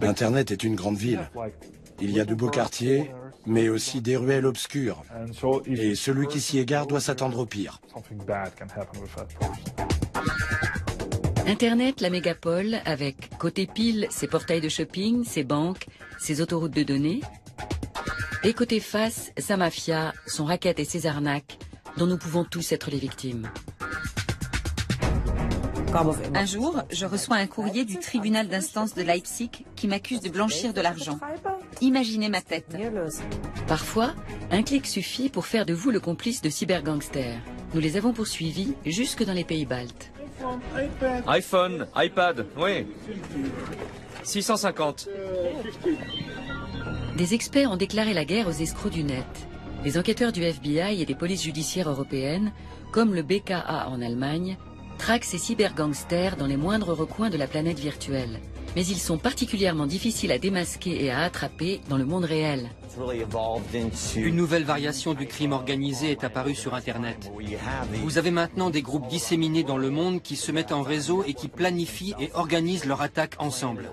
Internet est une grande ville. Il y a de beaux quartiers, mais aussi des ruelles obscures. Et celui qui s'y égare doit s'attendre au pire. Internet, la mégapole, avec côté pile ses portails de shopping, ses banques, ses autoroutes de données. Et côté face, sa mafia, son racket et ses arnaques, dont nous pouvons tous être les victimes. Un jour, je reçois un courrier du tribunal d'instance de Leipzig qui m'accuse de blanchir de l'argent. Imaginez ma tête. Parfois, un clic suffit pour faire de vous le complice de cybergangsters. Nous les avons poursuivis jusque dans les pays baltes. iPhone, iPad, oui. 650. Des experts ont déclaré la guerre aux escrocs du net. Les enquêteurs du FBI et des polices judiciaires européennes, comme le BKA en Allemagne, traquent ces cybergangsters dans les moindres recoins de la planète virtuelle. Mais ils sont particulièrement difficiles à démasquer et à attraper dans le monde réel. Une nouvelle variation du crime organisé est apparue sur Internet. Vous avez maintenant des groupes disséminés dans le monde qui se mettent en réseau et qui planifient et organisent leur attaque ensemble.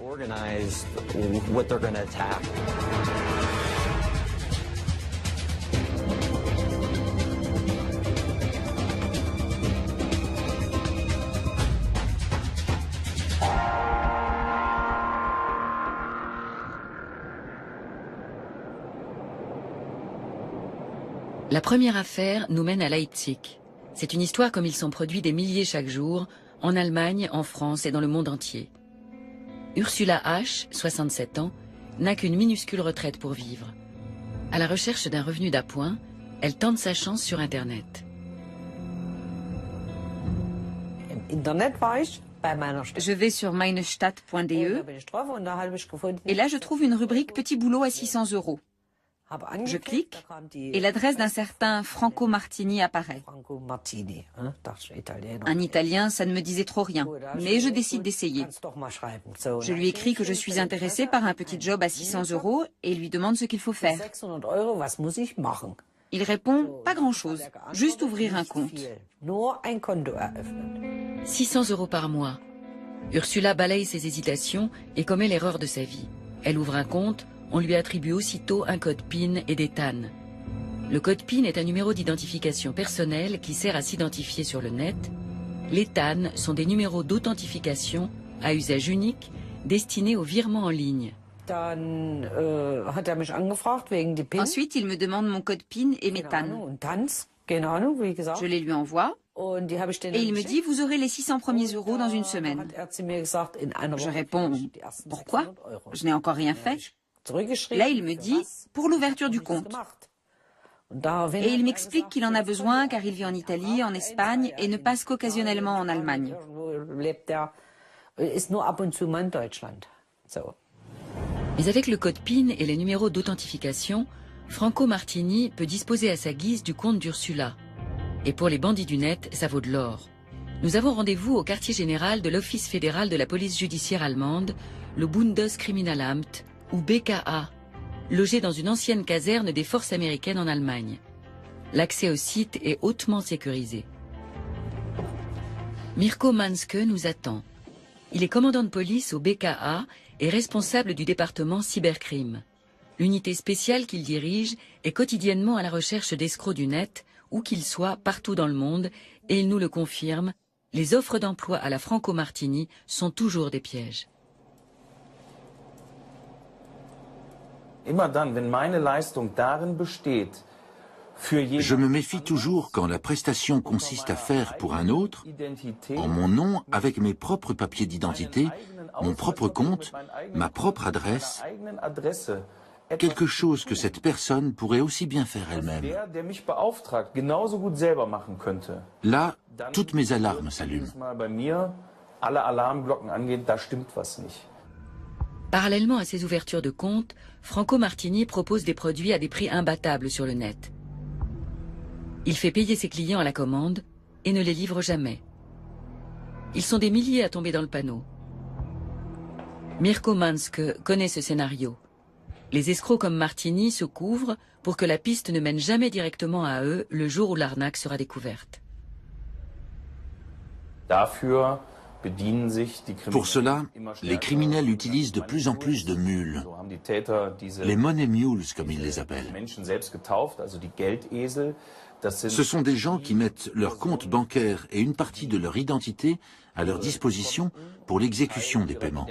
La première affaire nous mène à Leipzig. C'est une histoire comme il s'en produit des milliers chaque jour, en Allemagne, en France et dans le monde entier. Ursula H., 67 ans, n'a qu'une minuscule retraite pour vivre. À la recherche d'un revenu d'appoint, elle tente sa chance sur Internet. Je vais sur meinestadt.de et là je trouve une rubrique petit boulot à 600 €. Je clique et l'adresse d'un certain Franco Martini apparaît. Un Italien, ça ne me disait trop rien, mais je décide d'essayer. Je lui écris que je suis intéressée par un petit job à 600 € et lui demande ce qu'il faut faire. Il répond « pas grand-chose, juste ouvrir un compte ». 600 € par mois. Ursula balaye ses hésitations et commet l'erreur de sa vie. Elle ouvre un compte. On lui attribue aussitôt un code PIN et des TAN. Le code PIN est un numéro d'identification personnel qui sert à s'identifier sur le net. Les TAN sont des numéros d'authentification à usage unique destinés aux virements en ligne. Ensuite, il me demande mon code PIN et mes TAN. Je les lui envoie et il me dit « vous aurez les 600 premiers € dans une semaine ». Je réponds « pourquoi? Je n'ai encore rien fait ». Là, il me dit « pour l'ouverture du compte ». Et il m'explique qu'il en a besoin car il vit en Italie, en Espagne et ne passe qu'occasionnellement en Allemagne. Mais avec le code PIN et les numéros d'authentification, Franco Martini peut disposer à sa guise du compte d'Ursula. Et pour les bandits du net, ça vaut de l'or. Nous avons rendez-vous au quartier général de l'Office fédéral de la police judiciaire allemande, le Bundeskriminalamt, ou BKA, logé dans une ancienne caserne des forces américaines en Allemagne. L'accès au site est hautement sécurisé. Mirko Manske nous attend. Il est commandant de police au BKA et responsable du département cybercrime. L'unité spéciale qu'il dirige est quotidiennement à la recherche d'escrocs du net, où qu'ils soient partout dans le monde, et il nous le confirme, les offres d'emploi à la Franco Martini sont toujours des pièges. Je me méfie toujours quand la prestation consiste à faire pour un autre, en mon nom, avec mes propres papiers d'identité, mon propre compte, ma propre adresse, quelque chose que cette personne pourrait aussi bien faire elle-même. Là, toutes mes alarmes s'allument. Parallèlement à ces ouvertures de compte, Franco Martini propose des produits à des prix imbattables sur le net. Il fait payer ses clients à la commande et ne les livre jamais. Ils sont des milliers à tomber dans le panneau. Mirko Manske connaît ce scénario. Les escrocs comme Martini se couvrent pour que la piste ne mène jamais directement à eux le jour où l'arnaque sera découverte. Pour cela, les criminels utilisent de plus en plus de mules, les money mules comme ils les appellent. Ce sont des gens qui mettent leur compte bancaire et une partie de leur identité à leur disposition pour l'exécution des paiements.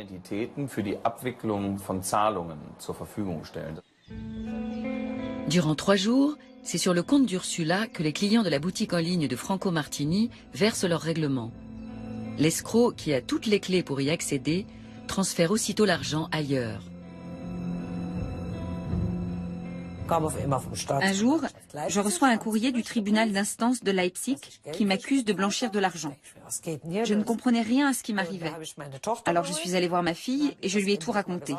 Durant 3 jours, c'est sur le compte d'Ursula que les clients de la boutique en ligne de Franco Martini versent leur règlement. L'escroc, qui a toutes les clés pour y accéder, transfère aussitôt l'argent ailleurs. Un jour, je reçois un courrier du tribunal d'instance de Leipzig qui m'accuse de blanchir de l'argent. Je ne comprenais rien à ce qui m'arrivait. Alors je suis allée voir ma fille et je lui ai tout raconté.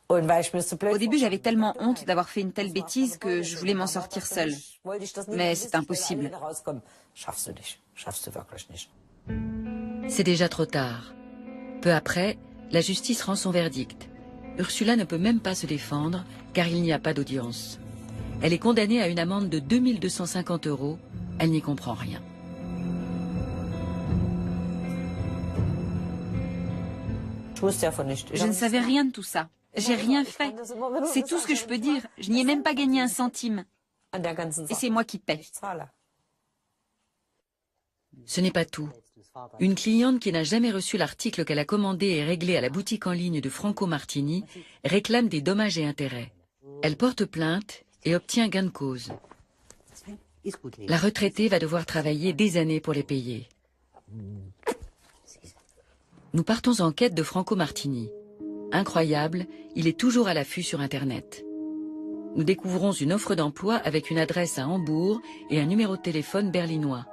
Au début, j'avais tellement honte d'avoir fait une telle bêtise que je voulais m'en sortir seule. Mais c'est impossible. C'est déjà trop tard. Peu après, la justice rend son verdict. Ursula ne peut même pas se défendre, car il n'y a pas d'audience. Elle est condamnée à une amende de 2 250 €. Elle n'y comprend rien. Je ne savais rien de tout ça. J'ai rien fait. C'est tout ce que je peux dire. Je n'y ai même pas gagné un centime. Et c'est moi qui paie. Ce n'est pas tout. Une cliente qui n'a jamais reçu l'article qu'elle a commandé et réglé à la boutique en ligne de Franco Martini réclame des dommages et intérêts. Elle porte plainte et obtient gain de cause. La retraitée va devoir travailler des années pour les payer. Nous partons en quête de Franco Martini. Incroyable, il est toujours à l'affût sur Internet. Nous découvrons une offre d'emploi avec une adresse à Hambourg et un numéro de téléphone berlinois.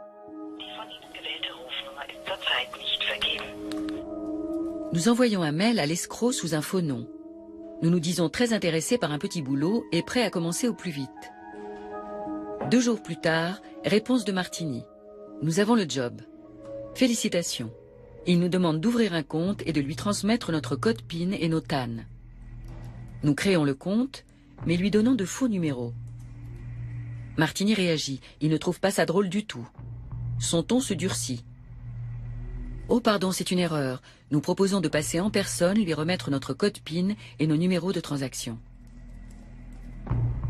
Nous envoyons un mail à l'escroc sous un faux nom. Nous nous disons très intéressés par un petit boulot et prêts à commencer au plus vite. 2 jours plus tard, réponse de Martini. Nous avons le job. Félicitations. Il nous demande d'ouvrir un compte et de lui transmettre notre code PIN et nos TAN. Nous créons le compte, mais lui donnons de faux numéros. Martini réagit. Il ne trouve pas ça drôle du tout. Son ton se durcit. Oh pardon, c'est une erreur. Nous proposons de passer en personne, lui remettre notre code PIN et nos numéros de transaction.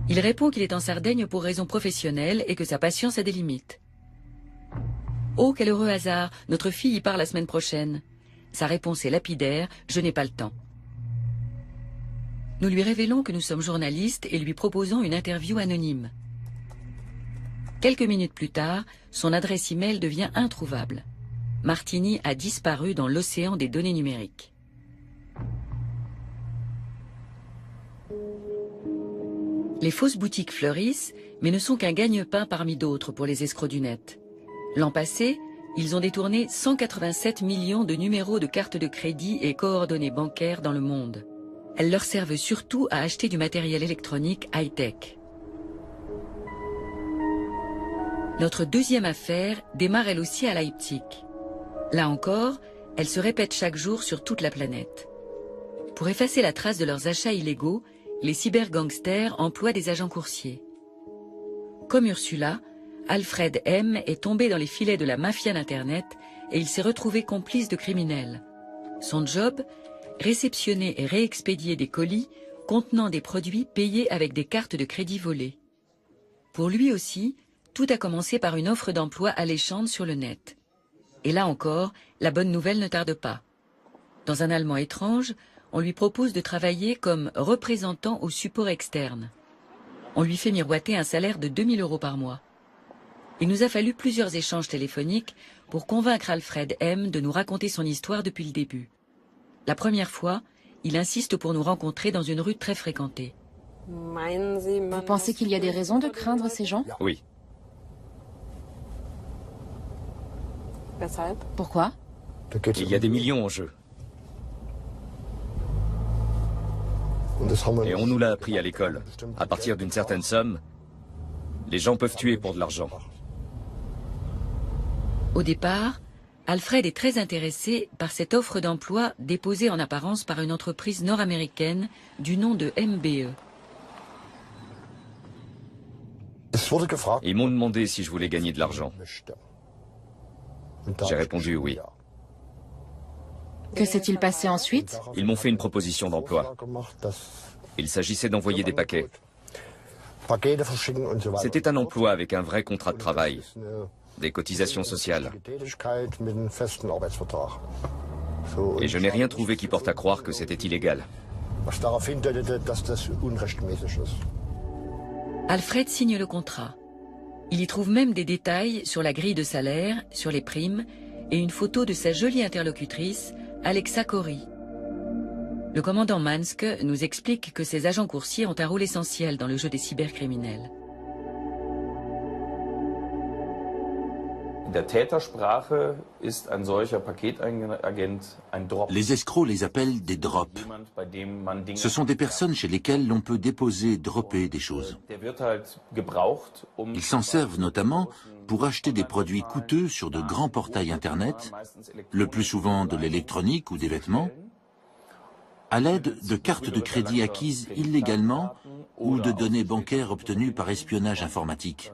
Il répond qu'il est en Sardaigne pour raisons professionnelles et que sa patience a des limites. Oh, quel heureux hasard, notre fille y part la semaine prochaine. Sa réponse est lapidaire, je n'ai pas le temps. Nous lui révélons que nous sommes journalistes et lui proposons une interview anonyme. Quelques minutes plus tard, son adresse e-mail devient introuvable. Martini a disparu dans l'océan des données numériques. Les fausses boutiques fleurissent, mais ne sont qu'un gagne-pain parmi d'autres pour les escrocs du net. L'an passé, ils ont détourné 187 millions de numéros de cartes de crédit et coordonnées bancaires dans le monde. Elles leur servent surtout à acheter du matériel électronique high-tech. Notre deuxième affaire démarre elle aussi à Leipzig. Là encore, elle se répète chaque jour sur toute la planète. Pour effacer la trace de leurs achats illégaux, les cybergangsters emploient des agents coursiers. Comme Ursula, Alfred M. est tombé dans les filets de la mafia d'Internet et il s'est retrouvé complice de criminels. Son job, réceptionner et réexpédier des colis contenant des produits payés avec des cartes de crédit volées. Pour lui aussi, tout a commencé par une offre d'emploi alléchante sur le net. Et là encore, la bonne nouvelle ne tarde pas. Dans un allemand étrange, on lui propose de travailler comme représentant au support externe. On lui fait miroiter un salaire de 2 000 € par mois. Il nous a fallu plusieurs échanges téléphoniques pour convaincre Alfred M. de nous raconter son histoire depuis le début. La première fois, il insiste pour nous rencontrer dans une rue très fréquentée. Vous pensez qu'il y a des raisons de craindre ces gens? Oui. Pourquoi? Il y a des millions en jeu. Et on nous l'a appris à l'école. À partir d'une certaine somme, les gens peuvent tuer pour de l'argent. Au départ, Alfred est très intéressé par cette offre d'emploi déposée en apparence par une entreprise nord-américaine du nom de MBE. Ils m'ont demandé si je voulais gagner de l'argent. J'ai répondu oui. Que s'est-il passé ensuite? Ils m'ont fait une proposition d'emploi. Il s'agissait d'envoyer des paquets. C'était un emploi avec un vrai contrat de travail, des cotisations sociales. Et je n'ai rien trouvé qui porte à croire que c'était illégal. Alfred signe le contrat. Il y trouve même des détails sur la grille de salaire, sur les primes et une photo de sa jolie interlocutrice, Alexa Corey. Le commandant Mansk nous explique que ces agents coursiers ont un rôle essentiel dans le jeu des cybercriminels. Les escrocs les appellent des drops. Ce sont des personnes chez lesquelles l'on peut déposer, dropper des choses. Ils s'en servent notamment pour acheter des produits coûteux sur de grands portails Internet, le plus souvent de l'électronique ou des vêtements, à l'aide de cartes de crédit acquises illégalement ou de données bancaires obtenues par espionnage informatique.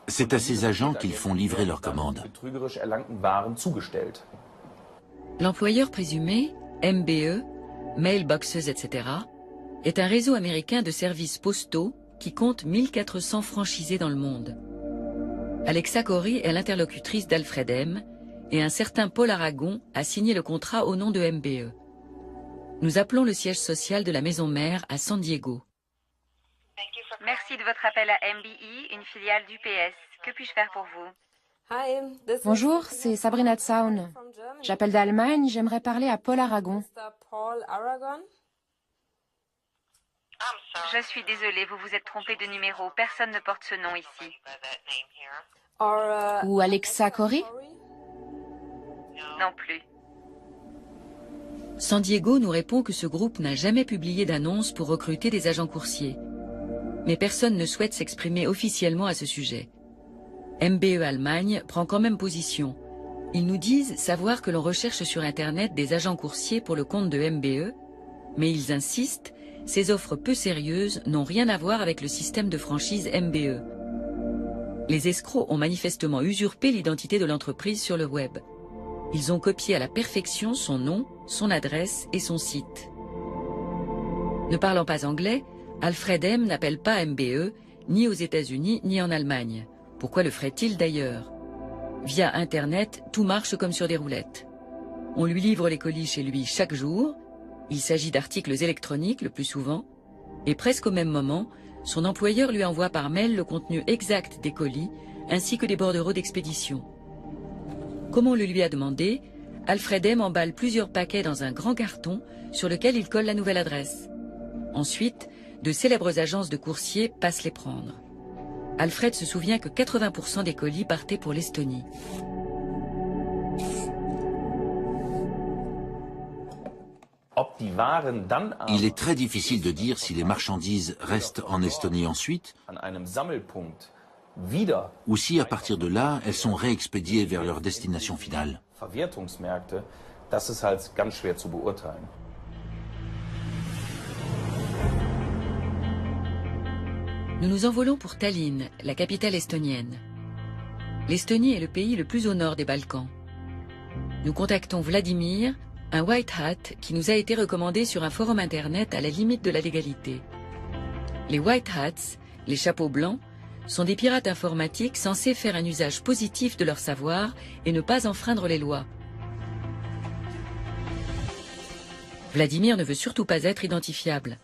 C'est à ces agents qu'ils font livrer leurs commandes. L'employeur présumé, MBE, Mailboxes, etc., est un réseau américain de services postaux qui compte 1400 franchisés dans le monde. Alexa Corey est l'interlocutrice d'Alfred M. et un certain Paul Aragon a signé le contrat au nom de MBE. Nous appelons le siège social de la maison mère à San Diego. Merci de votre appel à MBE, une filiale d'UPS. Que puis-je faire pour vous? Bonjour, c'est Sabrina Zaun. J'appelle d'Allemagne, j'aimerais parler à Paul Aragon. Je suis désolée, vous vous êtes trompé de numéro. Personne ne porte ce nom ici. Ou Alexa Corey? Non plus. San Diego nous répond que ce groupe n'a jamais publié d'annonce pour recruter des agents coursiers. Mais personne ne souhaite s'exprimer officiellement à ce sujet. MBE Allemagne prend quand même position. Ils nous disent savoir que l'on recherche sur Internet des agents coursiers pour le compte de MBE, mais ils insistent, ces offres peu sérieuses n'ont rien à voir avec le système de franchise MBE. Les escrocs ont manifestement usurpé l'identité de l'entreprise sur le web. Ils ont copié à la perfection son nom, son adresse et son site. Ne parlant pas anglais, Alfred M. n'appelle pas MBE, ni aux États-Unis, ni en Allemagne. Pourquoi le ferait-il d'ailleurs? Via Internet, tout marche comme sur des roulettes. On lui livre les colis chez lui chaque jour. Il s'agit d'articles électroniques le plus souvent. Et presque au même moment, son employeur lui envoie par mail le contenu exact des colis, ainsi que des bordereaux d'expédition. Comme on le lui a demandé, Alfred M. emballe plusieurs paquets dans un grand carton sur lequel il colle la nouvelle adresse. Ensuite, de célèbres agences de coursiers passent les prendre. Alfred se souvient que 80% des colis partaient pour l'Estonie. Il est très difficile de dire si les marchandises restent en Estonie ensuite, ou si à partir de là, elles sont réexpédiées vers leur destination finale. Nous nous envolons pour Tallinn, la capitale estonienne. L'Estonie est le pays le plus au nord des Balkans. Nous contactons Vladimir, un white hat qui nous a été recommandé sur un forum internet à la limite de la légalité. Les white hats, les chapeaux blancs, sont des pirates informatiques censés faire un usage positif de leur savoir et ne pas enfreindre les lois. Vladimir ne veut surtout pas être identifiable.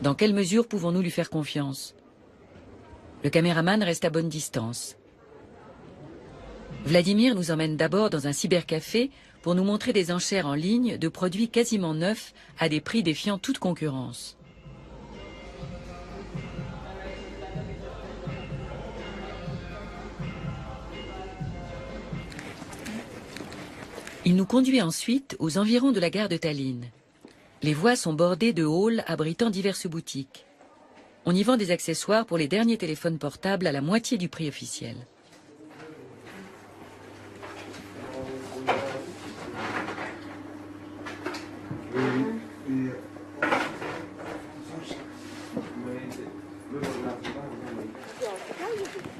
Dans quelle mesure pouvons-nous lui faire confiance? Le caméraman reste à bonne distance. Vladimir nous emmène d'abord dans un cybercafé pour nous montrer des enchères en ligne de produits quasiment neufs à des prix défiant toute concurrence. Il nous conduit ensuite aux environs de la gare de Tallinn. Les voies sont bordées de halls abritant diverses boutiques. On y vend des accessoires pour les derniers téléphones portables à la moitié du prix officiel.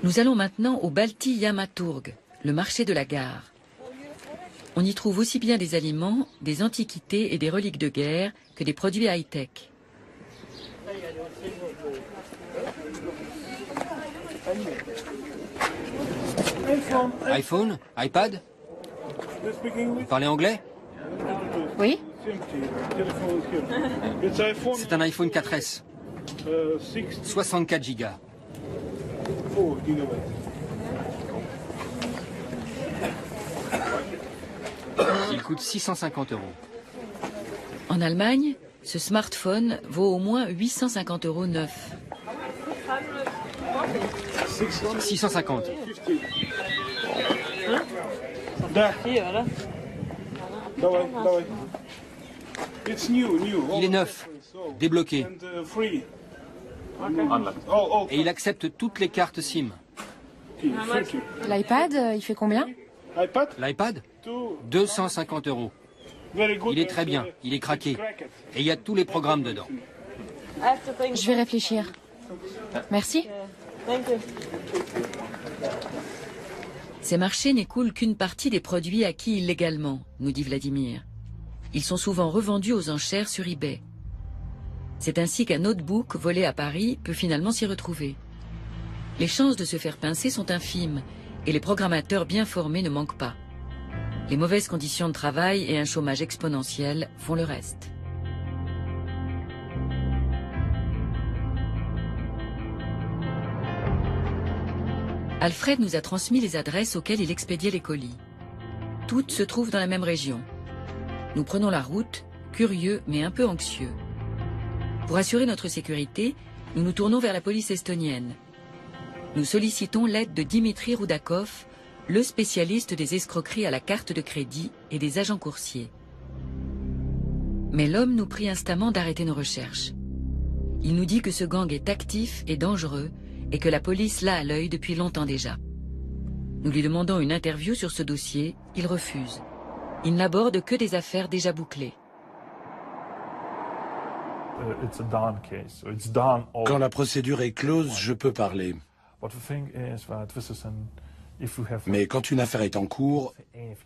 Nous allons maintenant au Balti Yamaturg, le marché de la gare. On y trouve aussi bien des aliments, des antiquités et des reliques de guerre que des produits high-tech. iPhone? iPad? Vous parlez anglais? Oui? C'est un iPhone 4S. 64 Go. Il coûte 650 €. En Allemagne, ce smartphone vaut au moins 850 € neuf. 650. Il est neuf, débloqué. Et il accepte toutes les cartes SIM. L'iPad, il fait combien? L'iPad? 250 €. Il est très bien, il est craqué. Et il y a tous les programmes dedans. Je vais réfléchir. Merci. Ces marchés n'écoulent qu'une partie des produits acquis illégalement, nous dit Vladimir. Ils sont souvent revendus aux enchères sur eBay. C'est ainsi qu'un notebook volé à Paris peut finalement s'y retrouver. Les chances de se faire pincer sont infimes et les programmateurs bien formés ne manquent pas. Les mauvaises conditions de travail et un chômage exponentiel font le reste. Alfred nous a transmis les adresses auxquelles il expédiait les colis. Toutes se trouvent dans la même région. Nous prenons la route, curieux mais un peu anxieux. Pour assurer notre sécurité, nous nous tournons vers la police estonienne. Nous sollicitons l'aide de Dimitri Roudakov, le spécialiste des escroqueries à la carte de crédit et des agents coursiers. Mais l'homme nous prie instamment d'arrêter nos recherches. Il nous dit que ce gang est actif et dangereux et que la police l'a à l'œil depuis longtemps déjà. Nous lui demandons une interview sur ce dossier, il refuse. Il n'aborde que des affaires déjà bouclées. Quand la procédure est close, je peux parler. Mais quand une affaire est en cours,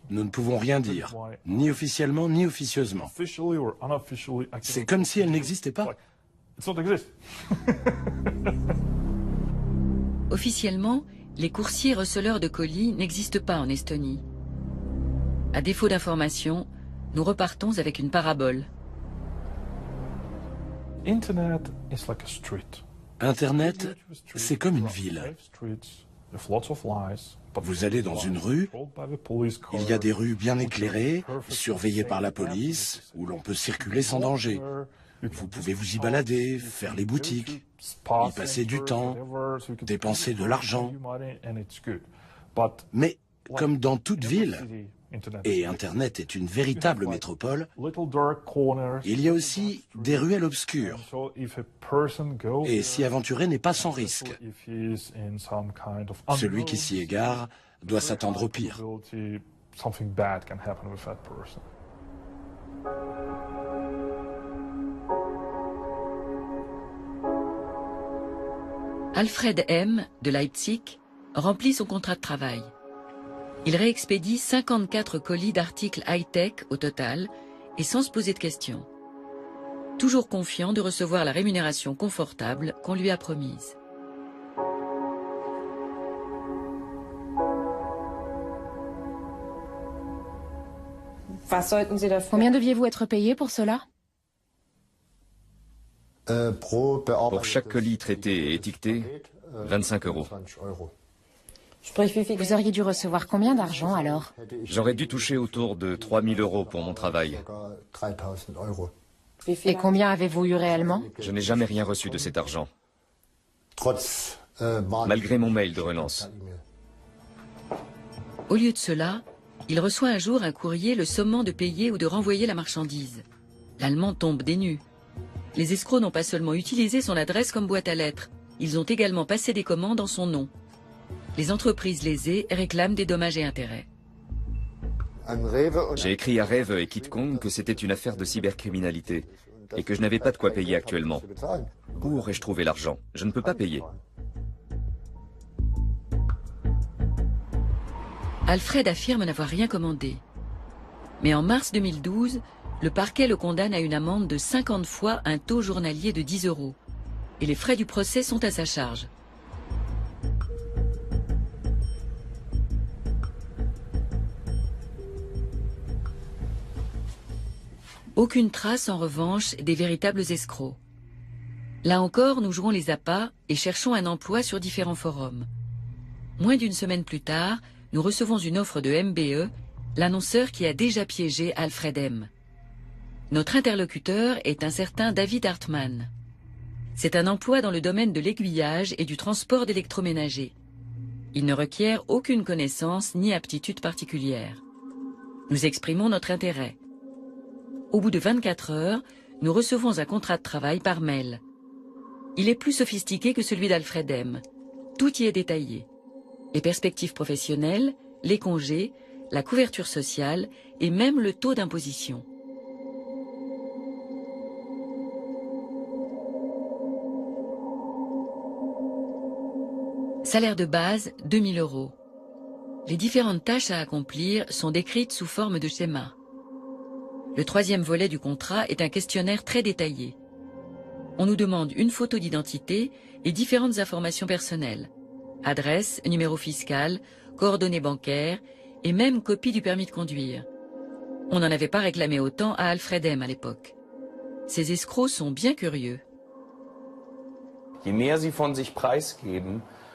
nous ne pouvons rien dire, ni officiellement ni officieusement. C'est comme si elle n'existait pas. Officiellement, les coursiers receleurs de colis n'existent pas en Estonie. À défaut d'informations, nous repartons avec une parabole. Internet, c'est comme une ville. Vous allez dans une rue, il y a des rues bien éclairées, surveillées par la police, où l'on peut circuler sans danger. Vous pouvez vous y balader, faire les boutiques, y passer du temps, dépenser de l'argent. Mais comme dans toute ville, et Internet est une véritable métropole, il y a aussi des ruelles obscures. Et s'y aventurer n'est pas sans risque. Celui qui s'y égare doit s'attendre au pire. Alfred M., de Leipzig, remplit son contrat de travail. Il réexpédie 54 colis d'articles high-tech au total et sans se poser de questions. Toujours confiant de recevoir la rémunération confortable qu'on lui a promise. Combien deviez-vous être payé pour cela? Pour chaque colis traité et étiqueté, 25 €. Vous auriez dû recevoir combien d'argent alors? J'aurais dû toucher autour de 3 000 € pour mon travail. Et combien avez-vous eu réellement? Je n'ai jamais rien reçu de cet argent, malgré mon mail de relance. Au lieu de cela, il reçoit un jour un courrier le sommant de payer ou de renvoyer la marchandise. L'Allemand tombe des nues. Les escrocs n'ont pas seulement utilisé son adresse comme boîte à lettres, ils ont également passé des commandes en son nom. Les entreprises lésées réclament des dommages et intérêts. J'ai écrit à Rewe et KitKong que c'était une affaire de cybercriminalité et que je n'avais pas de quoi payer actuellement. Où aurais-je trouvé l'argent? Je ne peux pas payer. Alfred affirme n'avoir rien commandé. Mais en mars 2012, le parquet le condamne à une amende de 50 fois un taux journalier de 10 €. Et les frais du procès sont à sa charge. Aucune trace, en revanche, des véritables escrocs. Là encore, nous jouons les appâts et cherchons un emploi sur différents forums. Moins d'une semaine plus tard, nous recevons une offre de MBE, l'annonceur qui a déjà piégé Alfred M. Notre interlocuteur est un certain David Hartmann. C'est un emploi dans le domaine de l'aiguillage et du transport d'électroménager. Il ne requiert aucune connaissance ni aptitude particulière. Nous exprimons notre intérêt. Au bout de 24 heures, nous recevons un contrat de travail par mail. Il est plus sophistiqué que celui d'Alfred M. Tout y est détaillé. Les perspectives professionnelles, les congés, la couverture sociale et même le taux d'imposition. Salaire de base, 2 000 €. Les différentes tâches à accomplir sont décrites sous forme de schéma. Le troisième volet du contrat est un questionnaire très détaillé. On nous demande une photo d'identité et différentes informations personnelles. Adresse, numéro fiscal, coordonnées bancaires et même copie du permis de conduire. On n'en avait pas réclamé autant à Alfred M. à l'époque. Ces escrocs sont bien curieux.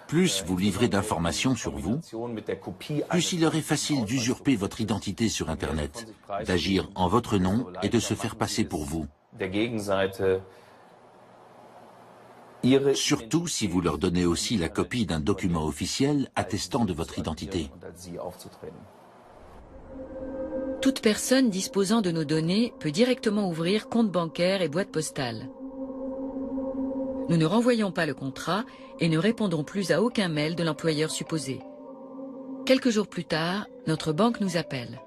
Plus vous livrez d'informations sur vous, plus il leur est facile d'usurper votre identité sur Internet, d'agir en votre nom et de se faire passer pour vous. Surtout si vous leur donnez aussi la copie d'un document officiel attestant de votre identité. Toute personne disposant de nos données peut directement ouvrir compte bancaire et boîte postale. Nous ne renvoyons pas le contrat et ne répondons plus à aucun mail de l'employeur supposé. Quelques jours plus tard, notre banque nous appelle.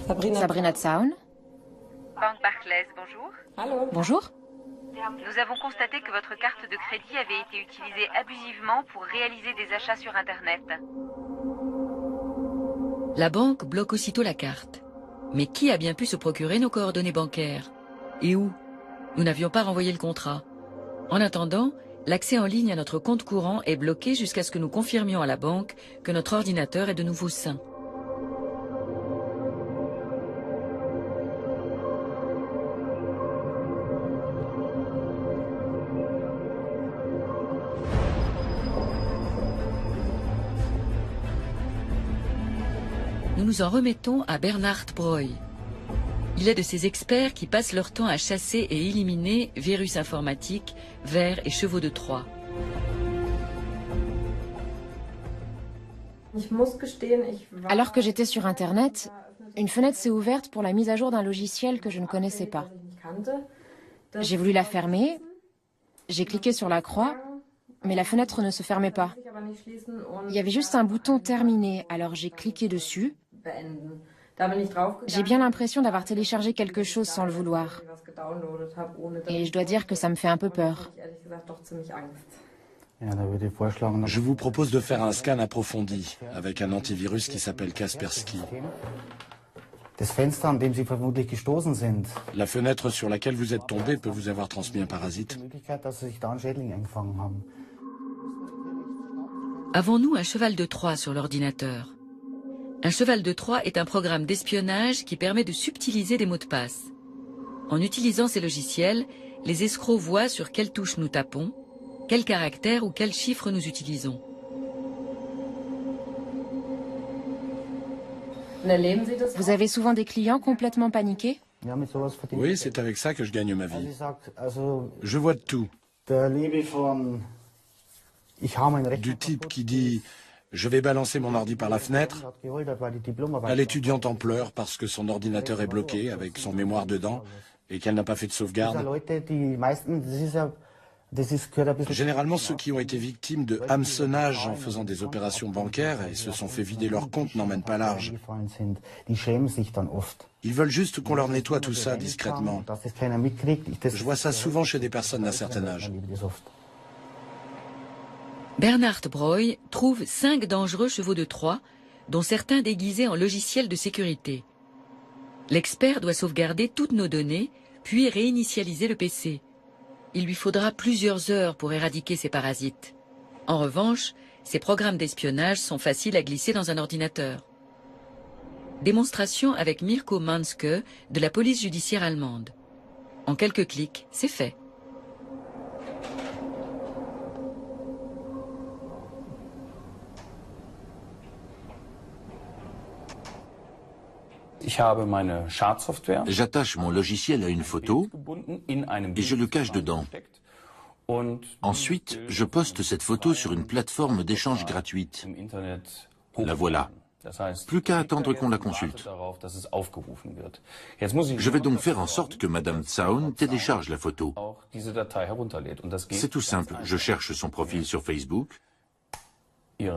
Sabrina Zaun. Banque Barclays, bonjour. Allô. Bonjour. Nous avons constaté que votre carte de crédit avait été utilisée abusivement pour réaliser des achats sur Internet. La banque bloque aussitôt la carte. Mais qui a bien pu se procurer nos coordonnées bancaires? Et où? Nous n'avions pas renvoyé le contrat. En attendant, l'accès en ligne à notre compte courant est bloqué jusqu'à ce que nous confirmions à la banque que notre ordinateur est de nouveau sain. Nous nous en remettons à Bernhard Breuil. Il est de ces experts qui passent leur temps à chasser et éliminer virus informatiques, vers et chevaux de Troie. Alors que j'étais sur Internet, une fenêtre s'est ouverte pour la mise à jour d'un logiciel que je ne connaissais pas. J'ai voulu la fermer, j'ai cliqué sur la croix, mais la fenêtre ne se fermait pas. Il y avait juste un bouton terminé, alors j'ai cliqué dessus. J'ai bien l'impression d'avoir téléchargé quelque chose sans le vouloir. Et je dois dire que ça me fait un peu peur. Je vous propose de faire un scan approfondi avec un antivirus qui s'appelle Kaspersky. La fenêtre sur laquelle vous êtes tombé peut vous avoir transmis un parasite. Avons-nous un cheval de Troie sur l'ordinateur? Un cheval de Troie est un programme d'espionnage qui permet de subtiliser des mots de passe. En utilisant ces logiciels, les escrocs voient sur quelle touche nous tapons, quel caractère ou quel chiffre nous utilisons. Vous avez souvent des clients complètement paniqués? Oui, c'est avec ça que je gagne ma vie. Je vois de tout. Du type qui dit « je vais balancer mon ordi par la fenêtre » à l'étudiante en pleurs parce que son ordinateur est bloqué avec son mémoire dedans et qu'elle n'a pas fait de sauvegarde. Généralement, ceux qui ont été victimes de hameçonnage en faisant des opérations bancaires et se sont fait vider leur compte n'emmènent pas large. Ils veulent juste qu'on leur nettoie tout ça discrètement. Je vois ça souvent chez des personnes d'un certain âge. Bernhard Breuil trouve 5 dangereux chevaux de Troie dont certains déguisés en logiciels de sécurité. L'expert doit sauvegarder toutes nos données, puis réinitialiser le PC. Il lui faudra plusieurs heures pour éradiquer ces parasites. En revanche, ces programmes d'espionnage sont faciles à glisser dans un ordinateur. Démonstration avec Mirko Manske de la police judiciaire allemande. En quelques clics, c'est fait. J'attache mon logiciel à une photo et je le cache dedans. Ensuite, je poste cette photo sur une plateforme d'échange gratuite. La voilà. Plus qu'à attendre qu'on la consulte. Je vais donc faire en sorte que Madame Zaun télécharge la photo. C'est tout simple. Je cherche son profil sur Facebook et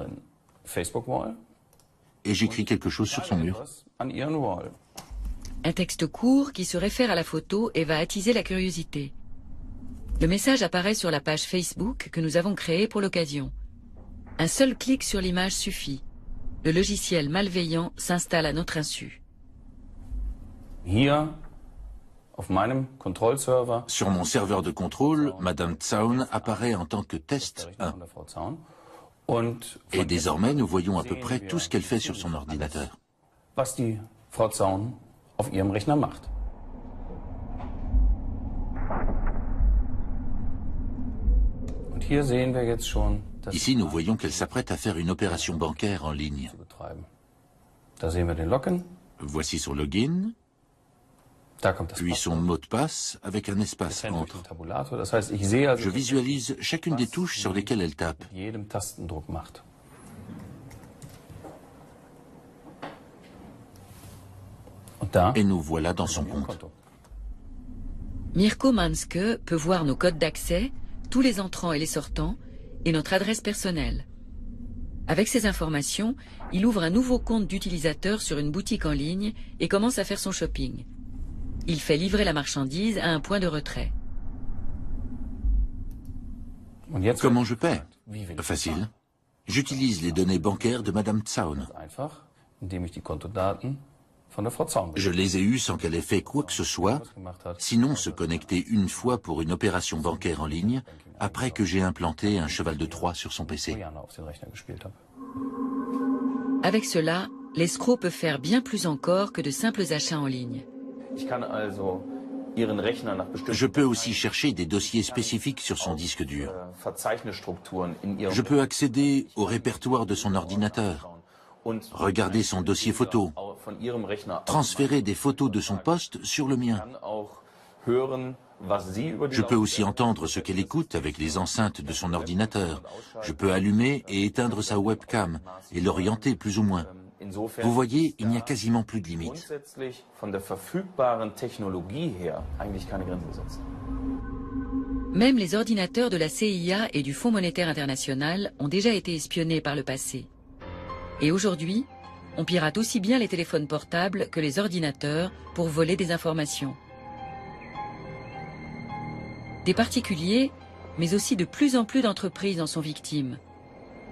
j'écris quelque chose sur son mur. Un texte court qui se réfère à la photo et va attiser la curiosité. Le message apparaît sur la page Facebook que nous avons créée pour l'occasion. Un seul clic sur l'image suffit. Le logiciel malveillant s'installe à notre insu. Sur mon serveur de contrôle, Madame Zaun apparaît en tant que test 1. Et désormais, nous voyons à peu près tout ce qu'elle fait sur son ordinateur. Ici, nous voyons qu'elle s'apprête à faire une opération bancaire en ligne. Voici son login, puis son mot de passe avec un espace entre. Je visualise chacune des touches sur lesquelles elle tape. Et nous voilà dans son compte. Mirko Manske peut voir nos codes d'accès, tous les entrants et les sortants, et notre adresse personnelle. Avec ces informations, il ouvre un nouveau compte d'utilisateur sur une boutique en ligne et commence à faire son shopping. Il fait livrer la marchandise à un point de retrait. Comment je paie? Facile. J'utilise les données bancaires de Madame Zaun. Je les ai eues sans qu'elle ait fait quoi que ce soit, sinon se connecter une fois pour une opération bancaire en ligne, après que j'ai implanté un cheval de Troie sur son PC. Avec cela, l'escroc peut faire bien plus encore que de simples achats en ligne. Je peux aussi chercher des dossiers spécifiques sur son disque dur. Je peux accéder au répertoire de son ordinateur, regarder son dossier photo, transférer des photos de son poste sur le mien. Je peux aussi entendre ce qu'elle écoute avec les enceintes de son ordinateur. Je peux allumer et éteindre sa webcam et l'orienter plus ou moins. Vous voyez, il n'y a quasiment plus de limites. Même les ordinateurs de la CIA et du Fonds monétaire international ont déjà été espionnés par le passé. Et aujourd'hui, on pirate aussi bien les téléphones portables que les ordinateurs pour voler des informations. Des particuliers, mais aussi de plus en plus d'entreprises en sont victimes.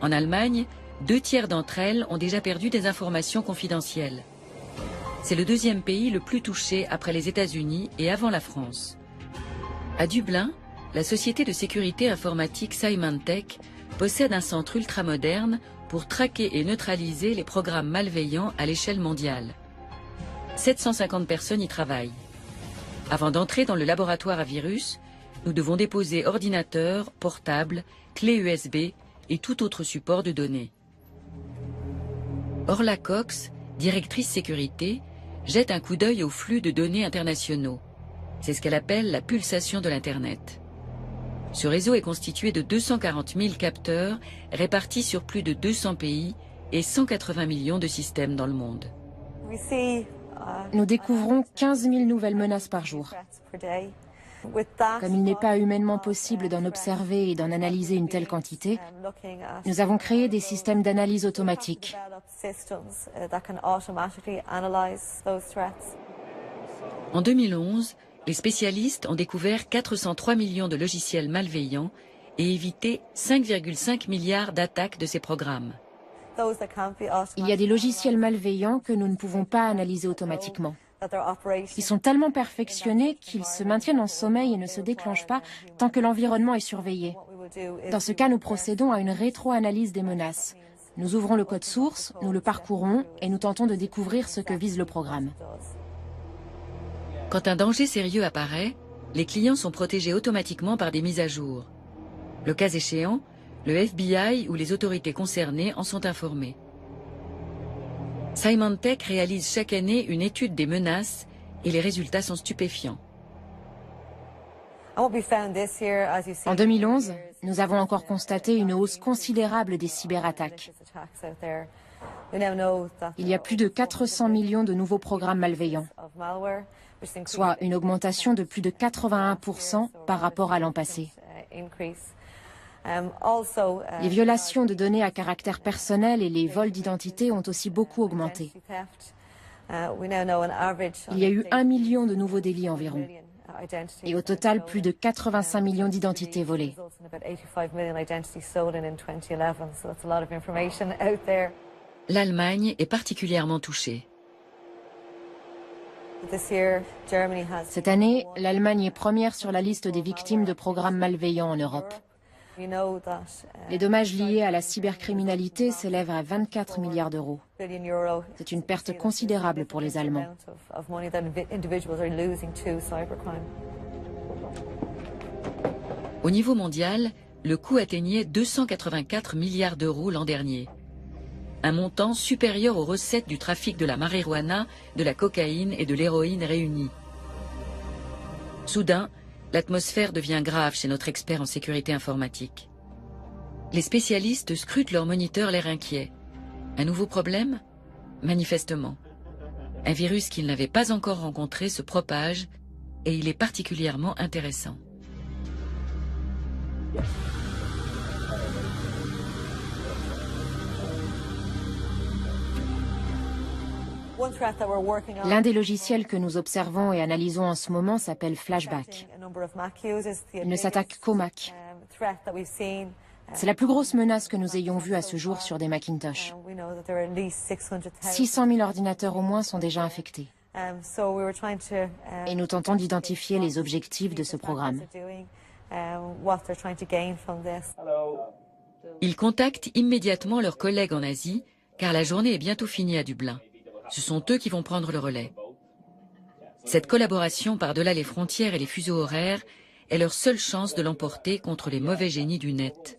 En Allemagne, 2/3 d'entre elles ont déjà perdu des informations confidentielles. C'est le deuxième pays le plus touché après les États-Unis et avant la France. À Dublin, la société de sécurité informatique Symantec possède un centre ultramoderne pour traquer et neutraliser les programmes malveillants à l'échelle mondiale. 750 personnes y travaillent. Avant d'entrer dans le laboratoire à virus, nous devons déposer ordinateurs, portables, clés USB et tout autre support de données. Orla Cox, directrice sécurité, jette un coup d'œil au flux de données internationaux. C'est ce qu'elle appelle la pulsation de l'Internet. Ce réseau est constitué de 240 000 capteurs répartis sur plus de 200 pays et 180 millions de systèmes dans le monde. Nous découvrons 15 000 nouvelles menaces par jour. Comme il n'est pas humainement possible d'en observer et d'en analyser une telle quantité, nous avons créé des systèmes d'analyse automatique. En 2011, les spécialistes ont découvert 403 millions de logiciels malveillants et évité 5,5 milliards d'attaques de ces programmes. Il y a des logiciels malveillants que nous ne pouvons pas analyser automatiquement. Ils sont tellement perfectionnés qu'ils se maintiennent en sommeil et ne se déclenchent pas tant que l'environnement est surveillé. Dans ce cas, nous procédons à une rétro-analyse des menaces. Nous ouvrons le code source, nous le parcourons et nous tentons de découvrir ce que vise le programme. Quand un danger sérieux apparaît, les clients sont protégés automatiquement par des mises à jour. Le cas échéant, le FBI ou les autorités concernées en sont informés. Symantec réalise chaque année une étude des menaces et les résultats sont stupéfiants. En 2011, nous avons encore constaté une hausse considérable des cyberattaques. Il y a plus de 400 millions de nouveaux programmes malveillants, soit une augmentation de plus de 81% par rapport à l'an passé. Les violations de données à caractère personnel et les vols d'identité ont aussi beaucoup augmenté. Il y a eu 1 million de nouveaux délits environ. Et au total, plus de 85 millions d'identités volées. L'Allemagne est particulièrement touchée. Cette année, l'Allemagne est première sur la liste des victimes de programmes malveillants en Europe. Les dommages liés à la cybercriminalité s'élèvent à 24 milliards d'euros. C'est une perte considérable pour les Allemands. Au niveau mondial, le coût atteignait 284 milliards d'euros l'an dernier. Un montant supérieur aux recettes du trafic de la marijuana, de la cocaïne et de l'héroïne réunies. Soudain, l'atmosphère devient grave chez notre expert en sécurité informatique. Les spécialistes scrutent leur moniteur l'air inquiet. Un nouveau problème? Manifestement. Un virus qu'ils n'avaient pas encore rencontré se propage et il est particulièrement intéressant. L'un des logiciels que nous observons et analysons en ce moment s'appelle Flashback. Il ne s'attaque qu'aux Mac. C'est la plus grosse menace que nous ayons vue à ce jour sur des Macintosh. 600 000 ordinateurs au moins sont déjà infectés. Et nous tentons d'identifier les objectifs de ce programme. Ils contactent immédiatement leurs collègues en Asie, car la journée est bientôt finie à Dublin. Ce sont eux qui vont prendre le relais. Cette collaboration par-delà les frontières et les fuseaux horaires est leur seule chance de l'emporter contre les mauvais génies du net.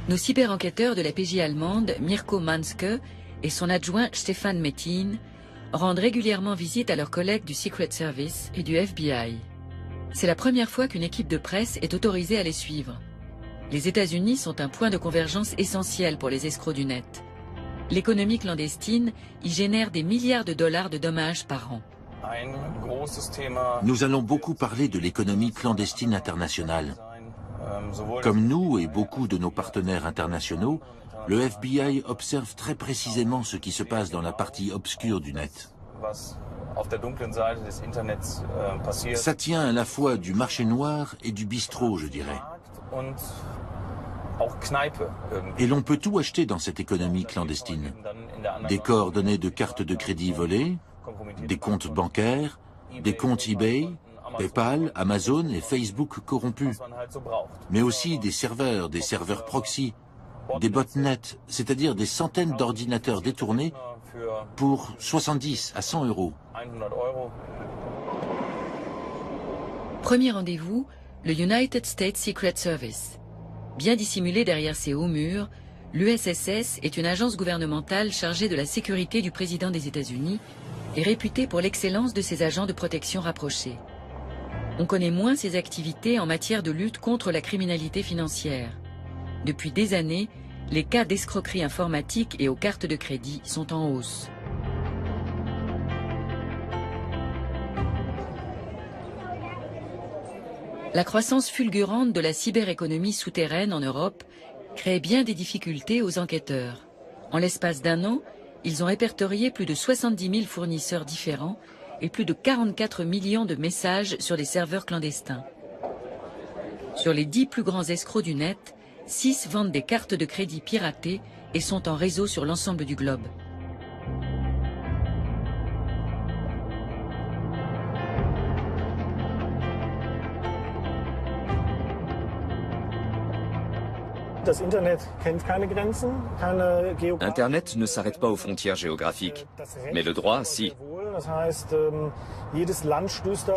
Nos cyber-enquêteurs de la PJ allemande, Mirko Manske, et son adjoint Stefan Mettin, rendent régulièrement visite à leurs collègues du Secret Service et du FBI. C'est la première fois qu'une équipe de presse est autorisée à les suivre. Les États-Unis sont un point de convergence essentiel pour les escrocs du net. L'économie clandestine y génère des milliards de dollars de dommages par an. Nous allons beaucoup parler de l'économie clandestine internationale. Comme nous et beaucoup de nos partenaires internationaux, le FBI observe très précisément ce qui se passe dans la partie obscure du net. Ça tient à la fois du marché noir et du bistrot, je dirais. Et l'on peut tout acheter dans cette économie clandestine. Des coordonnées de cartes de crédit volées, des comptes bancaires, des comptes eBay, PayPal, Amazon et Facebook corrompus. Mais aussi des serveurs proxy, des botnets, c'est-à-dire des centaines d'ordinateurs détournés pour 70 à 100 euros. Premier rendez-vous, le United States Secret Service. Bien dissimulé derrière ses hauts murs, l'USSS est une agence gouvernementale chargée de la sécurité du président des États-Unis et réputée pour l'excellence de ses agents de protection rapprochés. On connaît moins ses activités en matière de lutte contre la criminalité financière. Depuis des années, les cas d'escroquerie informatique et aux cartes de crédit sont en hausse. La croissance fulgurante de la cyberéconomie souterraine en Europe crée bien des difficultés aux enquêteurs. En l'espace d'un an, ils ont répertorié plus de 70 000 fournisseurs différents et plus de 44 millions de messages sur les serveurs clandestins. Sur les 10 plus grands escrocs du net, 6 vendent des cartes de crédit piratées et sont en réseau sur l'ensemble du globe. Internet ne s'arrête pas aux frontières géographiques, mais le droit, si.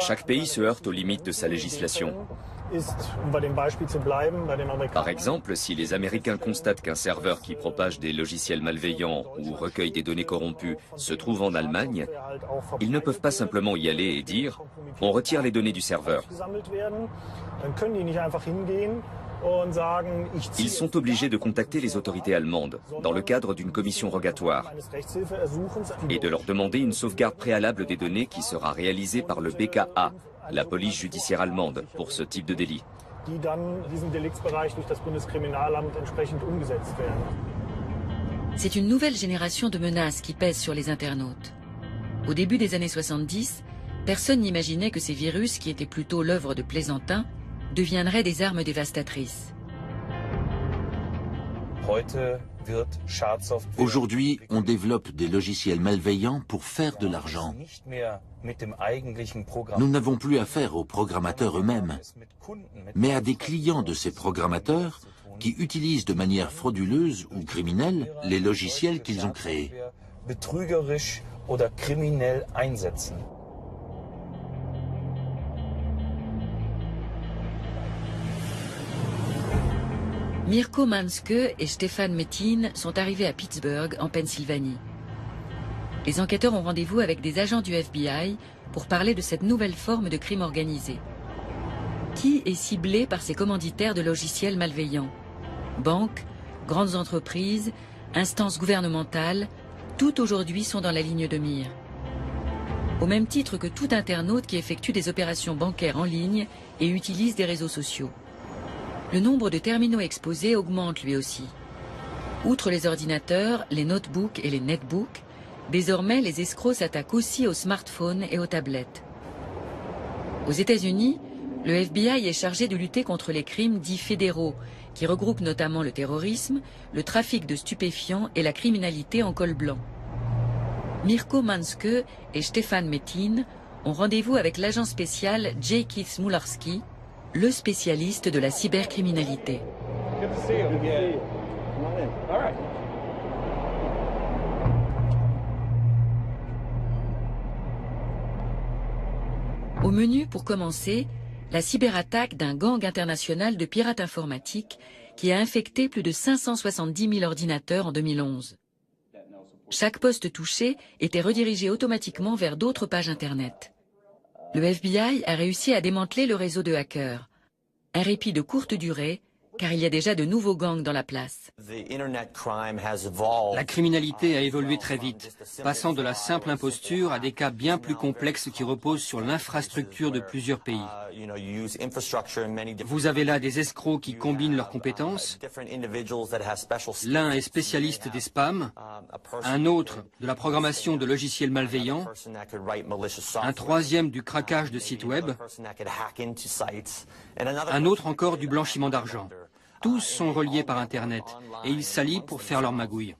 Chaque pays se heurte aux limites de sa législation. Par exemple, si les Américains constatent qu'un serveur qui propage des logiciels malveillants ou recueille des données corrompues se trouve en Allemagne, ils ne peuvent pas simplement y aller et dire « on retire les données du serveur ». Ils sont obligés de contacter les autorités allemandes dans le cadre d'une commission rogatoire et de leur demander une sauvegarde préalable des données qui sera réalisée par le BKA, la police judiciaire allemande, pour ce type de délit. C'est une nouvelle génération de menaces qui pèse sur les internautes. Au début des années 70, personne n'imaginait que ces virus, qui étaient plutôt l'œuvre de plaisantins, deviendraient des armes dévastatrices. Aujourd'hui, on développe des logiciels malveillants pour faire de l'argent. Nous n'avons plus affaire aux programmateurs eux-mêmes, mais à des clients de ces programmateurs qui utilisent de manière frauduleuse ou criminelle les logiciels qu'ils ont créés. Mirko Manske et Stefan Metin sont arrivés à Pittsburgh, en Pennsylvanie. Les enquêteurs ont rendez-vous avec des agents du FBI pour parler de cette nouvelle forme de crime organisé. Qui est ciblé par ces commanditaires de logiciels malveillants? Banques, grandes entreprises, instances gouvernementales, toutes aujourd'hui sont dans la ligne de mire. Au même titre que tout internaute qui effectue des opérations bancaires en ligne et utilise des réseaux sociaux. Le nombre de terminaux exposés augmente lui aussi. Outre les ordinateurs, les notebooks et les netbooks, désormais les escrocs s'attaquent aussi aux smartphones et aux tablettes. Aux États-Unis, le FBI est chargé de lutter contre les crimes dits fédéraux, qui regroupent notamment le terrorisme, le trafic de stupéfiants et la criminalité en col blanc. Mirko Manske et Stefan Metin ont rendez-vous avec l'agent spécial J. Keith Mularski, le spécialiste de la cybercriminalité. Au menu, pour commencer, la cyberattaque d'un gang international de pirates informatiques qui a infecté plus de 570 000 ordinateurs en 2011. Chaque poste touché était redirigé automatiquement vers d'autres pages Internet. Le FBI a réussi à démanteler le réseau de hackers. Un répit de courte durée, car il y a déjà de nouveaux gangs dans la place. La criminalité a évolué très vite, passant de la simple imposture à des cas bien plus complexes qui reposent sur l'infrastructure de plusieurs pays. Vous avez là des escrocs qui combinent leurs compétences. L'un est spécialiste des spams, un autre de la programmation de logiciels malveillants, un troisième du craquage de sites web, un autre encore du blanchiment d'argent. Tous sont reliés par Internet et ils s'allient pour faire leur magouille.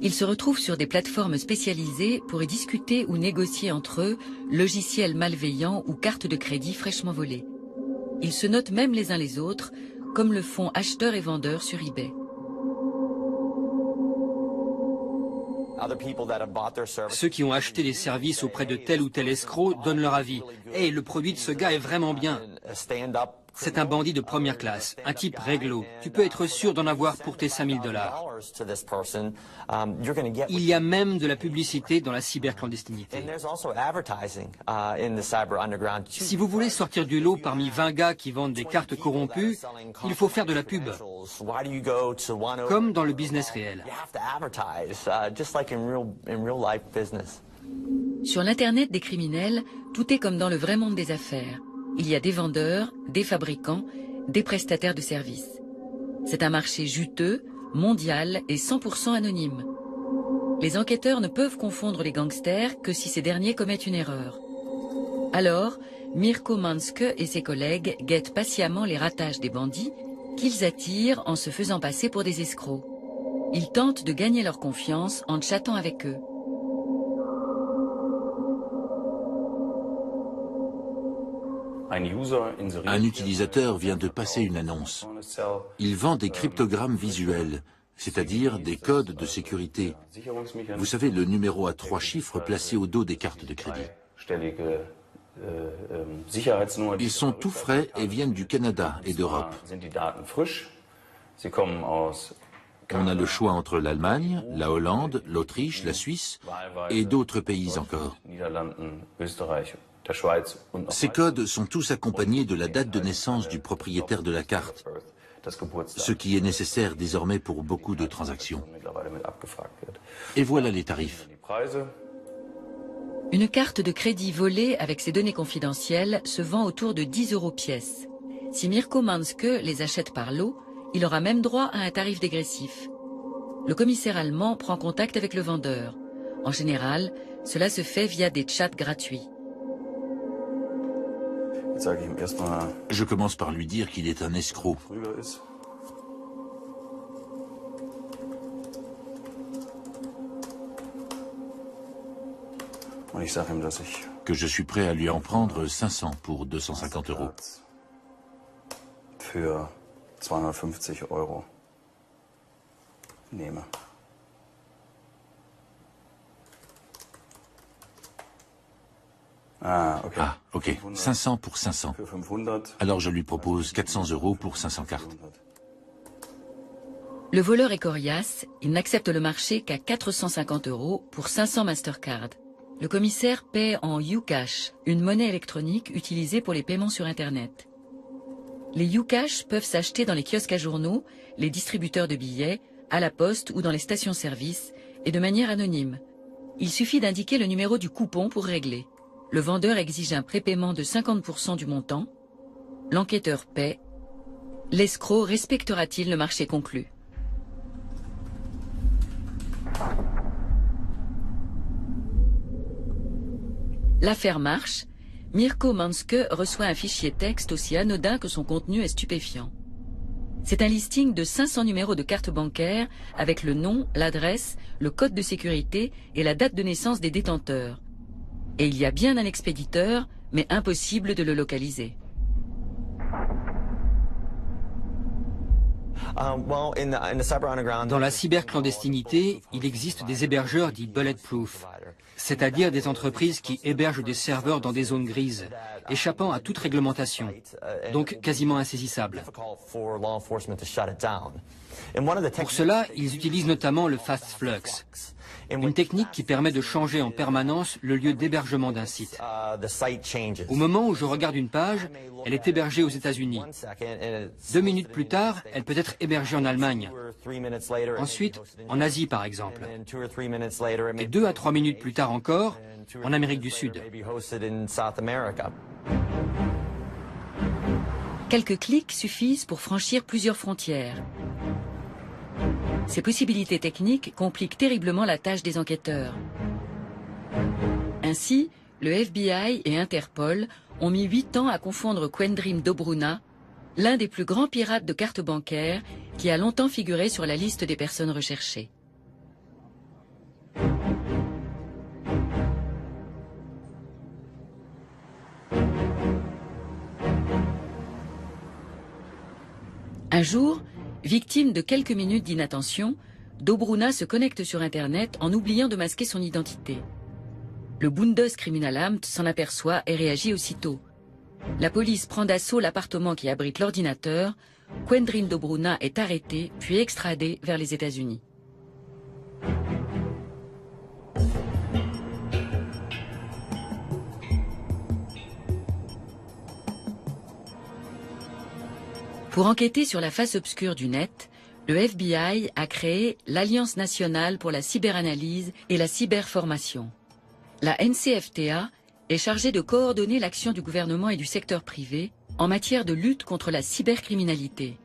Ils se retrouvent sur des plateformes spécialisées pour y discuter ou négocier entre eux logiciels malveillants ou cartes de crédit fraîchement volées. Ils se notent même les uns les autres, comme le font acheteurs et vendeurs sur eBay. Ceux qui ont acheté des services auprès de tel ou tel escroc donnent leur avis. « Hey, le produit de ce gars est vraiment bien !» c'est un bandit de première classe, un type réglo. Tu peux être sûr d'en avoir pour tes $5 000. Il y a même de la publicité dans la cyberclandestinité. Si vous voulez sortir du lot parmi 20 gars qui vendent des cartes corrompues, il faut faire de la pub, comme dans le business réel. Sur l'Internet des criminels, tout est comme dans le vrai monde des affaires. Il y a des vendeurs, des fabricants, des prestataires de services. C'est un marché juteux, mondial et 100% anonyme. Les enquêteurs ne peuvent confondre les gangsters que si ces derniers commettent une erreur. Alors, Mirko Manske et ses collègues guettent patiemment les ratages des bandits qu'ils attirent en se faisant passer pour des escrocs. Ils tentent de gagner leur confiance en chattant avec eux. Un utilisateur vient de passer une annonce. Il vend des cryptogrammes visuels, c'est-à-dire des codes de sécurité. Vous savez, le numéro à 3 chiffres placé au dos des cartes de crédit. Ils sont tout frais et viennent du Canada et d'Europe. On a le choix entre l'Allemagne, la Hollande, l'Autriche, la Suisse et d'autres pays encore. Ces codes sont tous accompagnés de la date de naissance du propriétaire de la carte, ce qui est nécessaire désormais pour beaucoup de transactions. Et voilà les tarifs. Une carte de crédit volée avec ses données confidentielles se vend autour de 10 € pièce. Si Mirko Manske les achète par lot, il aura même droit à un tarif dégressif. Le commissaire allemand prend contact avec le vendeur. En général, cela se fait via des chats gratuits. Je commence par lui dire qu'il est un escroc. Que je suis prêt à lui en prendre 500 pour 250 €. Für 250 € nehme. Ah, ok. 500 pour 500. Alors je lui propose 400 € pour 500 cartes. Le voleur est coriace, il n'accepte le marché qu'à 450 € pour 500 Mastercard. Le commissaire paie en Ucash, une monnaie électronique utilisée pour les paiements sur Internet. Les Ucash peuvent s'acheter dans les kiosques à journaux, les distributeurs de billets, à la poste ou dans les stations-service, et de manière anonyme. Il suffit d'indiquer le numéro du coupon pour régler. Le vendeur exige un prépaiement de 50% du montant. L'enquêteur paie. L'escroc respectera-t-il le marché conclu? L'affaire marche. Mirko Manske reçoit un fichier texte aussi anodin que son contenu est stupéfiant. C'est un listing de 500 numéros de carte bancaire avec le nom, l'adresse, le code de sécurité et la date de naissance des détenteurs. Et il y a bien un expéditeur, mais impossible de le localiser. Dans la cyberclandestinité, il existe des hébergeurs dits bulletproof, c'est-à-dire des entreprises qui hébergent des serveurs dans des zones grises, échappant à toute réglementation, donc quasiment insaisissables. Pour cela, ils utilisent notamment le fast flux, une technique qui permet de changer en permanence le lieu d'hébergement d'un site. Au moment où je regarde une page, elle est hébergée aux États-Unis. 2 minutes plus tard, elle peut être hébergée en Allemagne. Ensuite, en Asie par exemple. Et 2 à 3 minutes plus tard encore, en Amérique du Sud. Quelques clics suffisent pour franchir plusieurs frontières. Ces possibilités techniques compliquent terriblement la tâche des enquêteurs. Ainsi, le FBI et Interpol ont mis 8 ans à confondre Quendrim Dobruna, l'un des plus grands pirates de cartes bancaires qui a longtemps figuré sur la liste des personnes recherchées. Un jour, victime de quelques minutes d'inattention, Dobruna se connecte sur Internet en oubliant de masquer son identité. Le Bundes Kriminalamt s'en aperçoit et réagit aussitôt. La police prend d'assaut l'appartement qui abrite l'ordinateur. Quendrin Dobruna est arrêté, puis extradé vers les États-Unis. Pour enquêter sur la face obscure du net, le FBI a créé l'Alliance nationale pour la cyberanalyse et la cyberformation. La NCFTA est chargée de coordonner l'action du gouvernement et du secteur privé en matière de lutte contre la cybercriminalité.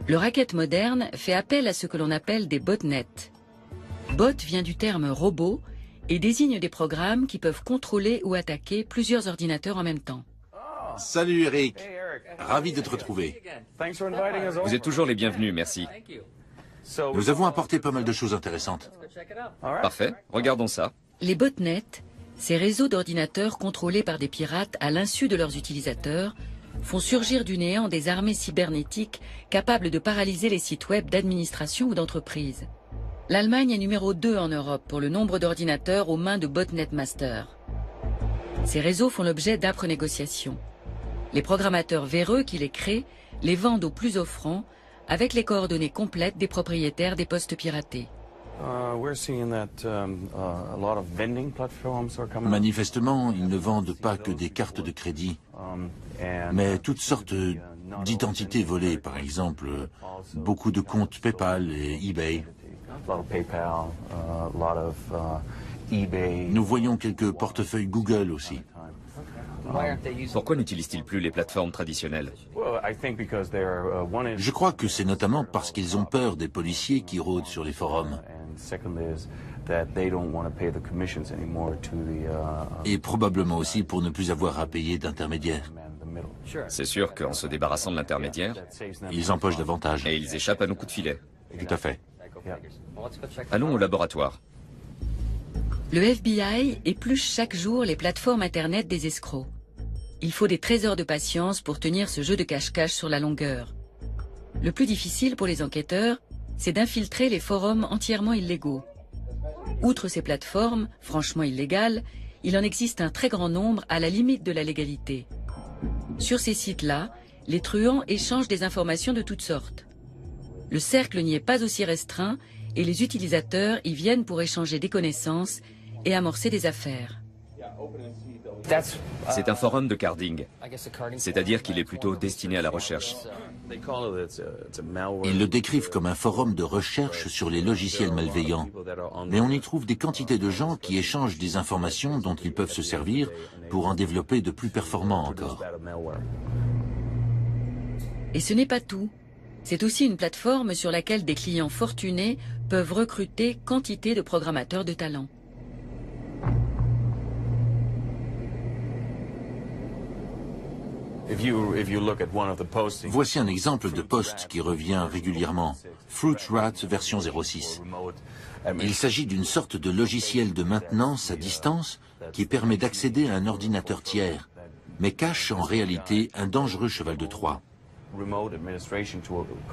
Le racket moderne fait appel à ce que l'on appelle des botnets. Bot vient du terme robot et désigne des programmes qui peuvent contrôler ou attaquer plusieurs ordinateurs en même temps. Salut Eric, ravi de te retrouver. Vous êtes toujours les bienvenus, merci. Nous avons apporté pas mal de choses intéressantes. Parfait, regardons ça. Les botnets, ces réseaux d'ordinateurs contrôlés par des pirates à l'insu de leurs utilisateurs, font surgir du néant des armées cybernétiques capables de paralyser les sites web d'administration ou d'entreprise. L'Allemagne est numéro 2 en Europe pour le nombre d'ordinateurs aux mains de botnet masters. Ces réseaux font l'objet d'âpres négociations. Les programmateurs véreux qui les créent les vendent aux plus offrants avec les coordonnées complètes des propriétaires des postes piratés. Manifestement, ils ne vendent pas que des cartes de crédit, mais toutes sortes d'identités volées, par exemple, beaucoup de comptes PayPal et eBay. Nous voyons quelques portefeuilles Google aussi. Pourquoi n'utilisent-ils plus les plateformes traditionnelles? Je crois que c'est notamment parce qu'ils ont peur des policiers qui rôdent sur les forums. Et probablement aussi pour ne plus avoir à payer d'intermédiaires. C'est sûr qu'en se débarrassant de l'intermédiaire, ils empochent davantage. Et ils échappent à nos coups de filet. Tout à fait. Allons au laboratoire. Le FBI épluche chaque jour les plateformes Internet des escrocs. Il faut des trésors de patience pour tenir ce jeu de cache-cache sur la longueur. Le plus difficile pour les enquêteurs, c'est d'infiltrer les forums entièrement illégaux. Outre ces plateformes, franchement illégales, il en existe un très grand nombre à la limite de la légalité. Sur ces sites-là, les truands échangent des informations de toutes sortes. Le cercle n'y est pas aussi restreint et les utilisateurs y viennent pour échanger des connaissances et amorcer des affaires. C'est un forum de carding, c'est-à-dire qu'il est plutôt destiné à la recherche. Ils le décrivent comme un forum de recherche sur les logiciels malveillants. Mais on y trouve des quantités de gens qui échangent des informations dont ils peuvent se servir pour en développer de plus performants encore. Et ce n'est pas tout. C'est aussi une plateforme sur laquelle des clients fortunés peuvent recruter quantité de programmateurs de talent. Voici un exemple de post qui revient régulièrement. Fruit Rat version 06. Il s'agit d'une sorte de logiciel de maintenance à distance qui permet d'accéder à un ordinateur tiers, mais cache en réalité un dangereux cheval de Troie.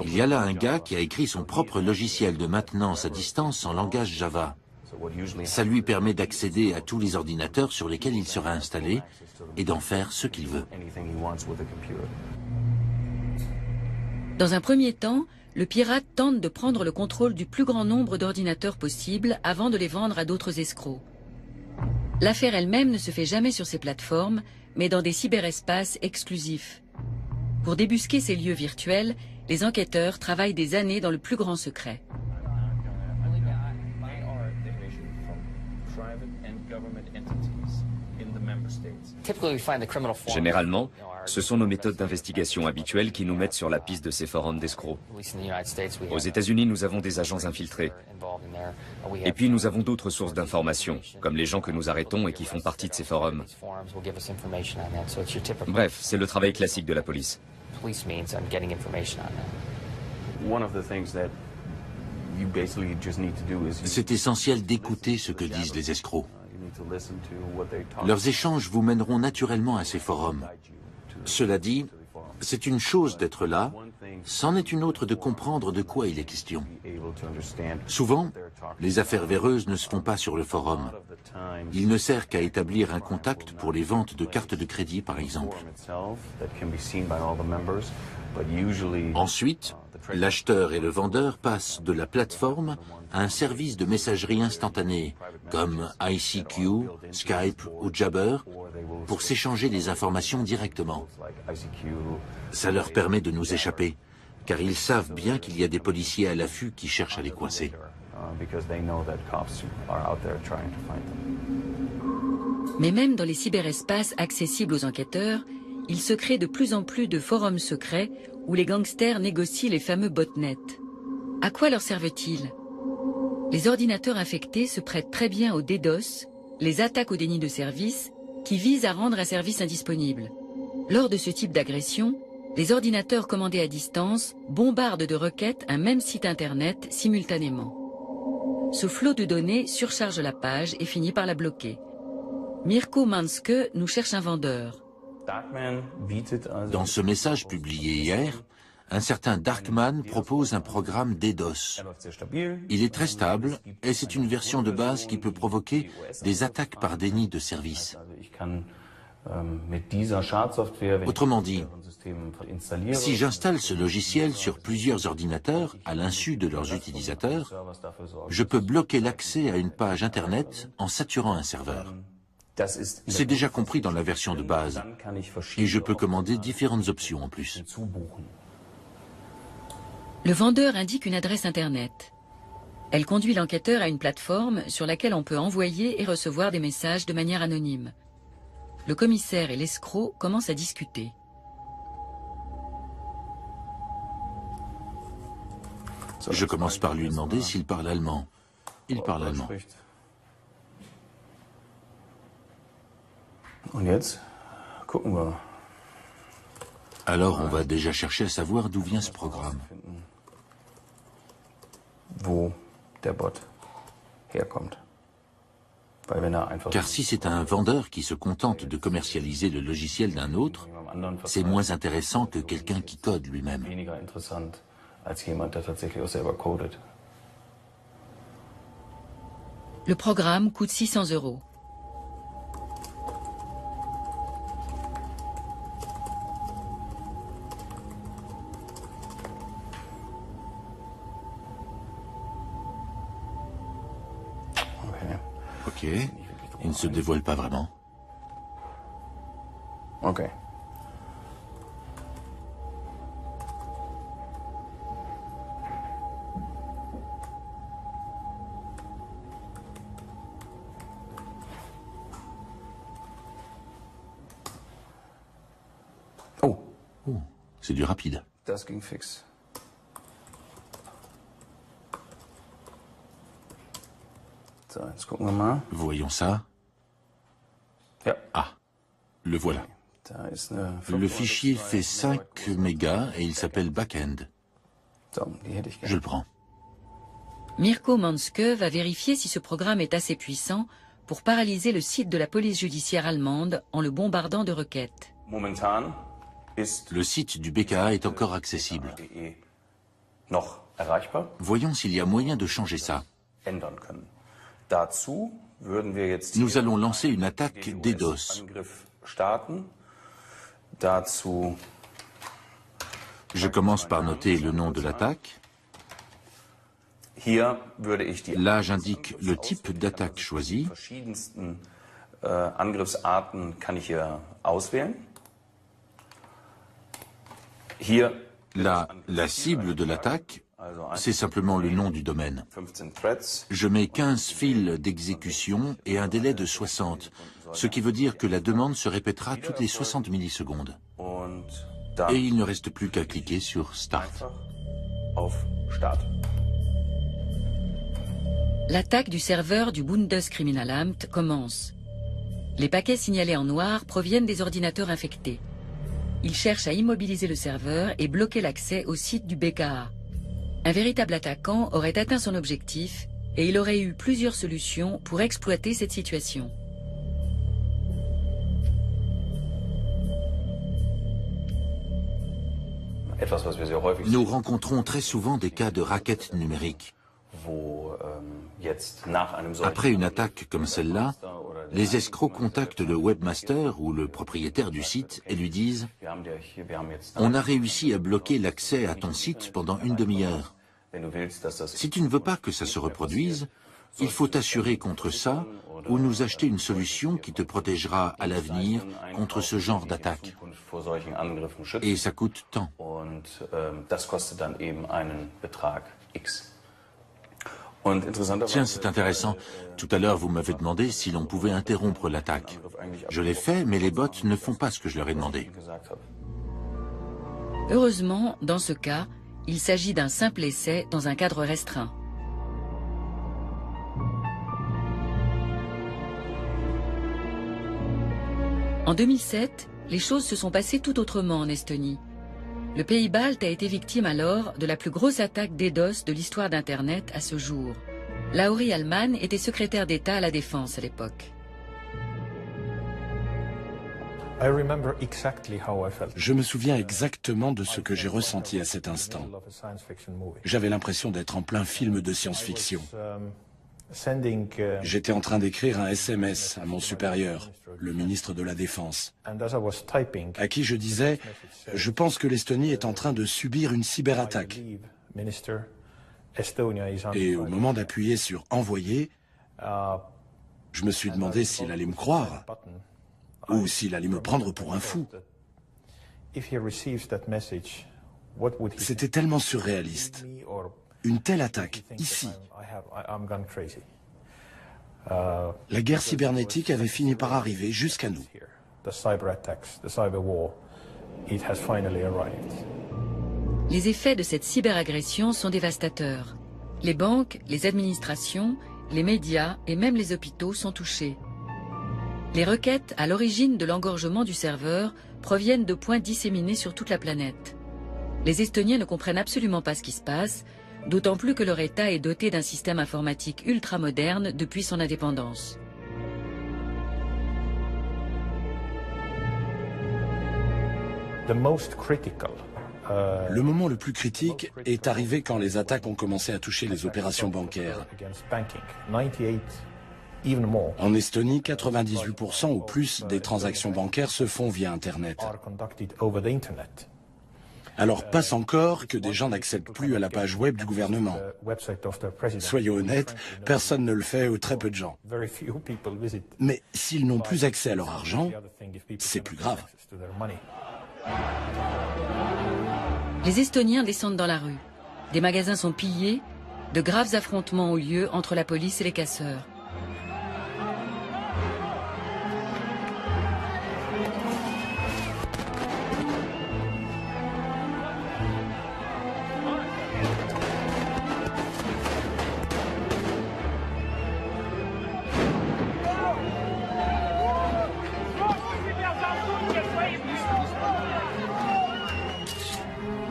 Il y a là un gars qui a écrit son propre logiciel de maintenance à distance en langage Java. Ça lui permet d'accéder à tous les ordinateurs sur lesquels il sera installé et d'en faire ce qu'il veut. Dans un premier temps, le pirate tente de prendre le contrôle du plus grand nombre d'ordinateurs possible avant de les vendre à d'autres escrocs. L'affaire elle-même ne se fait jamais sur ces plateformes, mais dans des cyberespaces exclusifs. Pour débusquer ces lieux virtuels, les enquêteurs travaillent des années dans le plus grand secret. Généralement, ce sont nos méthodes d'investigation habituelles qui nous mettent sur la piste de ces forums d'escrocs. Aux États-Unis, nous avons des agents infiltrés. Et puis nous avons d'autres sources d'informations, comme les gens que nous arrêtons et qui font partie de ces forums. Bref, c'est le travail classique de la police. C'est essentiel d'écouter ce que disent les escrocs. Leurs échanges vous mèneront naturellement à ces forums. Cela dit, c'est une chose d'être là, c'en est une autre de comprendre de quoi il est question. Souvent, les affaires véreuses ne se font pas sur le forum. Il ne sert qu'à établir un contact pour les ventes de cartes de crédit, par exemple. Ensuite, l'acheteur et le vendeur passent de la plateforme à un service de messagerie instantanée, comme ICQ, Skype ou Jabber, pour s'échanger des informations directement. Ça leur permet de nous échapper, car ils savent bien qu'il y a des policiers à l'affût qui cherchent à les coincer. Mais même dans les cyberespaces accessibles aux enquêteurs, il se crée de plus en plus de forums secrets où les gangsters négocient les fameux botnets. À quoi leur servent-ils? Les ordinateurs infectés se prêtent très bien au DDoS, les attaques au déni de service, qui visent à rendre un service indisponible. Lors de ce type d'agression, les ordinateurs commandés à distance bombardent de requêtes un même site internet simultanément. Ce flot de données surcharge la page et finit par la bloquer. Mirko Manske nous cherche un vendeur. Dans ce message publié hier, un certain Darkman propose un programme DDoS. Il est très stable et c'est une version de base qui peut provoquer des attaques par déni de service. Autrement dit, si j'installe ce logiciel sur plusieurs ordinateurs à l'insu de leurs utilisateurs, je peux bloquer l'accès à une page Internet en saturant un serveur. C'est déjà compris dans la version de base et je peux commander différentes options en plus. Le vendeur indique une adresse Internet. Elle conduit l'enquêteur à une plateforme sur laquelle on peut envoyer et recevoir des messages de manière anonyme. Le commissaire et l'escroc commencent à discuter. Je commence par lui demander s'il parle allemand. Il parle allemand. Alors on va déjà chercher à savoir d'où vient ce programme. Car si c'est un vendeur qui se contente de commercialiser le logiciel d'un autre, c'est moins intéressant que quelqu'un qui code lui-même. Le programme coûte 600 €. Ok, il ne se dévoile pas vraiment. Ok. Oh, c'est du rapide. Das ging fix. So, jetzt gucken wir mal. Voyons ça. Ja. Ah, le voilà. Da ist eine Le fichier fait 5 mégas et il s'appelle Backend. So, die hätte ich Je gerne. le prends. Mirko Manske va vérifier si ce programme est assez puissant pour paralyser le site de la police judiciaire allemande en le bombardant de requêtes. Momentan ist Le site du BKA est encore accessible. .de noch erreichbar, Voyons s'il y a moyen de changer ça. ändern können. Dazu würden wir jetzt Nous allons lancer une attaque DDoS. Angriff starten. Dazu Je commence par noter le nom de l'attaque. hier würde ich die Là, j'indique le type d'attaque choisie. verschiedensten Angriffsarten kann ich hier auswählen. Hier Là, la cible de l'attaque, c'est simplement le nom du domaine. 15 Threads. Je mets 15 fils d'exécution et un délai de 60, ce qui veut dire que la demande se répétera toutes les 60 millisecondes. Und Et dann il ne reste plus qu'à cliquer sur Start. einfach auf Start. L'attaque du serveur du Bundeskriminalamt commence. Les paquets signalés en noir proviennent des ordinateurs infectés. Ils cherchent à immobiliser le serveur et bloquer l'accès au site du BKA. Un véritable attaquant aurait atteint son objectif et il aurait eu plusieurs solutions pour exploiter cette situation. Nous rencontrons très souvent des cas de racket numérique. Après une attaque comme celle-là, les escrocs contactent le webmaster ou le propriétaire du site et lui disent « On a réussi à bloquer l'accès à ton site pendant une demi-heure. Si tu ne veux pas que ça se reproduise, il faut t'assurer contre ça ou nous acheter une solution qui te protégera à l'avenir contre ce genre d'attaque. Et ça coûte tant. » Tiens, c'est intéressant. Tout à l'heure, vous m'avez demandé si l'on pouvait interrompre l'attaque. Je l'ai fait, mais les bots ne font pas ce que je leur ai demandé. Heureusement, dans ce cas, il s'agit d'un simple essai dans un cadre restreint. En 2007, les choses se sont passées tout autrement en Estonie. Le pays balte a été victime alors de la plus grosse attaque DDoS de l'histoire d'Internet à ce jour. Lauri Alman était secrétaire d'État à la Défense à l'époque. Je me souviens exactement de ce que j'ai ressenti à cet instant. J'avais l'impression d'être en plein film de science-fiction. J'étais en train d'écrire un SMS à mon supérieur, le ministre de la Défense, à qui je disais « Je pense que l'Estonie est en train de subir une cyberattaque ». Et au moment d'appuyer sur « Envoyer », je me suis demandé s'il allait me croire ou s'il allait me prendre pour un fou. C'était tellement surréaliste. Une telle attaque, ici. La guerre cybernétique avait fini par arriver jusqu'à nous. Les effets de cette cyberagression sont dévastateurs. Les banques, les administrations, les médias et même les hôpitaux sont touchés. Les requêtes à l'origine de l'engorgement du serveur proviennent de points disséminés sur toute la planète. Les Estoniens ne comprennent absolument pas ce qui se passe, d'autant plus que leur État est doté d'un système informatique ultra-moderne depuis son indépendance. Le moment le plus critique est arrivé quand les attaques ont commencé à toucher les opérations bancaires. En Estonie, 98% ou plus des transactions bancaires se font via Internet. Alors passe encore que des gens n'accèdent plus à la page web du gouvernement. Soyons honnêtes, personne ne le fait ou très peu de gens. Mais s'ils n'ont plus accès à leur argent, c'est plus grave. Les Estoniens descendent dans la rue. Des magasins sont pillés, de graves affrontements ont lieu entre la police et les casseurs.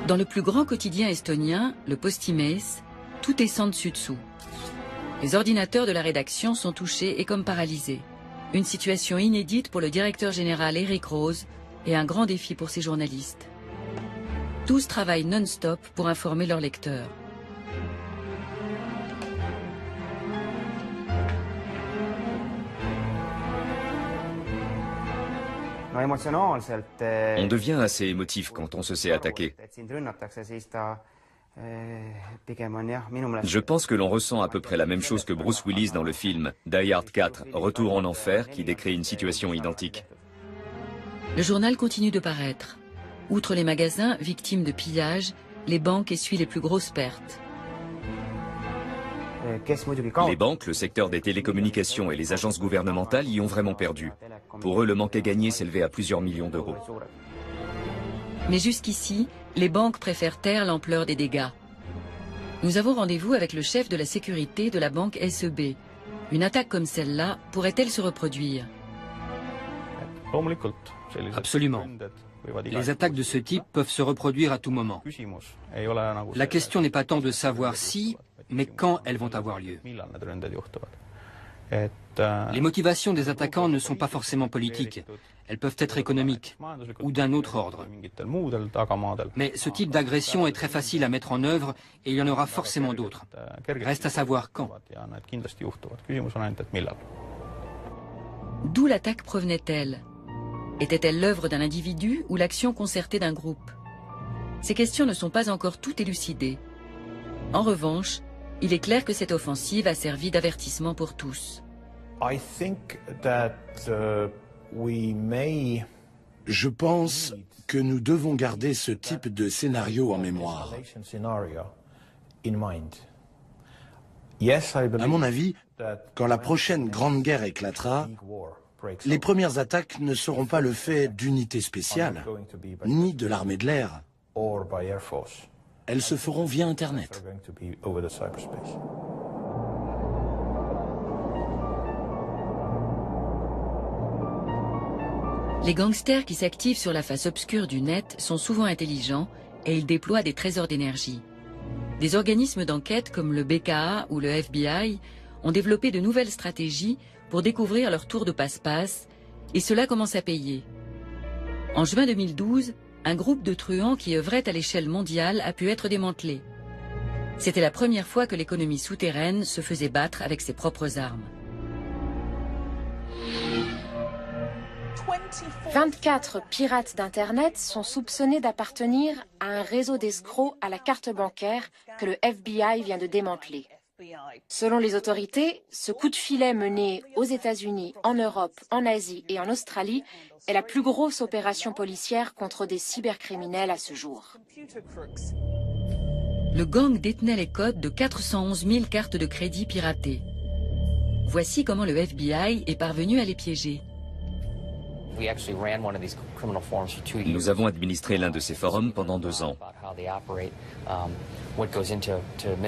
Dans le plus grand quotidien estonien, le Postimees, tout est sans dessus-dessous. Les ordinateurs de la rédaction sont touchés et comme paralysés. Une situation inédite pour le directeur général Erik Rose et un grand défi pour ses journalistes. Tous travaillent non-stop pour informer leurs lecteurs. On devient assez émotif quand on se sait attaquer. Je pense que l'on ressent à peu près la même chose que Bruce Willis dans le film Die Hard 4, Retour en enfer, qui décrit une situation identique. Le journal continue de paraître. Outre les magasins victimes de pillages, les banques essuient les plus grosses pertes. Les banques, le secteur des télécommunications et les agences gouvernementales y ont vraiment perdu. Pour eux, le manque à gagner s'élevait à plusieurs millions d'euros. Mais jusqu'ici, les banques préfèrent taire l'ampleur des dégâts. Nous avons rendez-vous avec le chef de la sécurité de la banque SEB. Une attaque comme celle-là pourrait-elle se reproduire? Absolument. Les attaques de ce type peuvent se reproduire à tout moment. La question n'est pas tant de savoir si, mais quand elles vont avoir lieu. Les motivations des attaquants ne sont pas forcément politiques. Elles peuvent être économiques ou d'un autre ordre. Mais ce type d'agression est très facile à mettre en œuvre et il y en aura forcément d'autres. Reste à savoir quand. D'où l'attaque provenait-elle? Était-elle l'œuvre d'un individu ou l'action concertée d'un groupe? Ces questions ne sont pas encore toutes élucidées. En revanche, il est clair que cette offensive a servi d'avertissement pour tous. Je pense que nous devons garder ce type de scénario en mémoire. À mon avis, quand la prochaine grande guerre éclatera, les premières attaques ne seront pas le fait d'unités spéciales, ni de l'armée de l'air. Elles se feront via Internet. Les gangsters qui s'activent sur la face obscure du net sont souvent intelligents et ils déploient des trésors d'énergie. Des organismes d'enquête comme le BKA ou le FBI ont développé de nouvelles stratégies pour découvrir leur tour de passe-passe et cela commence à payer. En juin 2012, un groupe de truands qui œuvrait à l'échelle mondiale a pu être démantelé. C'était la première fois que l'économie souterraine se faisait battre avec ses propres armes. 24 pirates d'Internet sont soupçonnés d'appartenir à un réseau d'escrocs à la carte bancaire que le FBI vient de démanteler. Selon les autorités, ce coup de filet mené aux États-Unis, en Europe, en Asie et en Australie est la plus grosse opération policière contre des cybercriminels à ce jour. Le gang détenait les codes de 411 000 cartes de crédit piratées. Voici comment le FBI est parvenu à les piéger. Nous avons administré l'un de ces forums pendant 2 ans.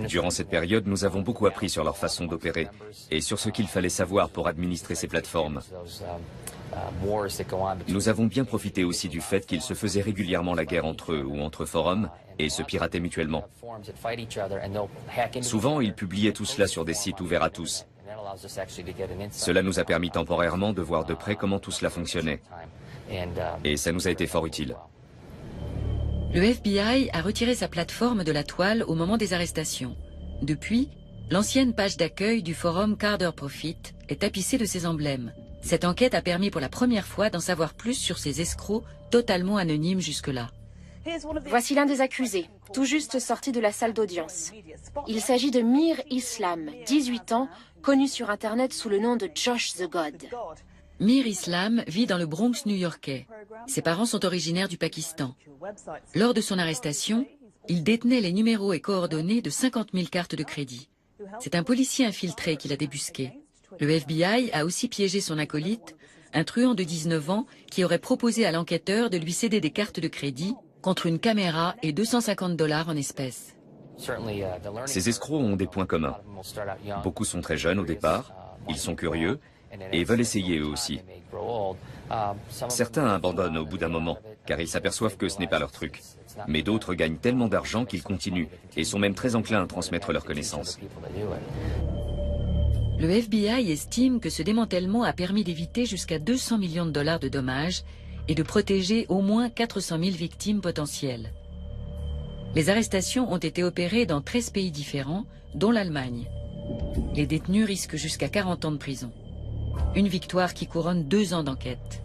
Durant cette période, nous avons beaucoup appris sur leur façon d'opérer et sur ce qu'il fallait savoir pour administrer ces plateformes. Nous avons bien profité aussi du fait qu'ils se faisaient régulièrement la guerre entre eux ou entre forums et se pirataient mutuellement. Souvent, ils publiaient tout cela sur des sites ouverts à tous. Cela nous a permis temporairement de voir de près comment tout cela fonctionnait. Et ça nous a été fort utile. Le FBI a retiré sa plateforme de la toile au moment des arrestations. Depuis, l'ancienne page d'accueil du forum Carder Profit est tapissée de ses emblèmes. Cette enquête a permis pour la première fois d'en savoir plus sur ces escrocs totalement anonymes jusque-là. Voici l'un des accusés, tout juste sorti de la salle d'audience. Il s'agit de Mir Islam, 18 ans, connu sur Internet sous le nom de Josh the God. Mir Islam vit dans le Bronx new-yorkais. Ses parents sont originaires du Pakistan. Lors de son arrestation, il détenait les numéros et coordonnées de 50 000 cartes de crédit. C'est un policier infiltré qui l'a débusqué. Le FBI a aussi piégé son acolyte, un truand de 19 ans qui aurait proposé à l'enquêteur de lui céder des cartes de crédit contre une caméra et $250 en espèces. Ces escrocs ont des points communs. Beaucoup sont très jeunes au départ, ils sont curieux et veulent essayer eux aussi. Certains abandonnent au bout d'un moment, car ils s'aperçoivent que ce n'est pas leur truc. Mais d'autres gagnent tellement d'argent qu'ils continuent et sont même très enclins à transmettre leurs connaissances. Le FBI estime que ce démantèlement a permis d'éviter jusqu'à 200 millions de dollars de dommages et de protéger au moins 400 000 victimes potentielles. Les arrestations ont été opérées dans 13 pays différents, dont l'Allemagne. Les détenus risquent jusqu'à 40 ans de prison. Une victoire qui couronne 2 ans d'enquête.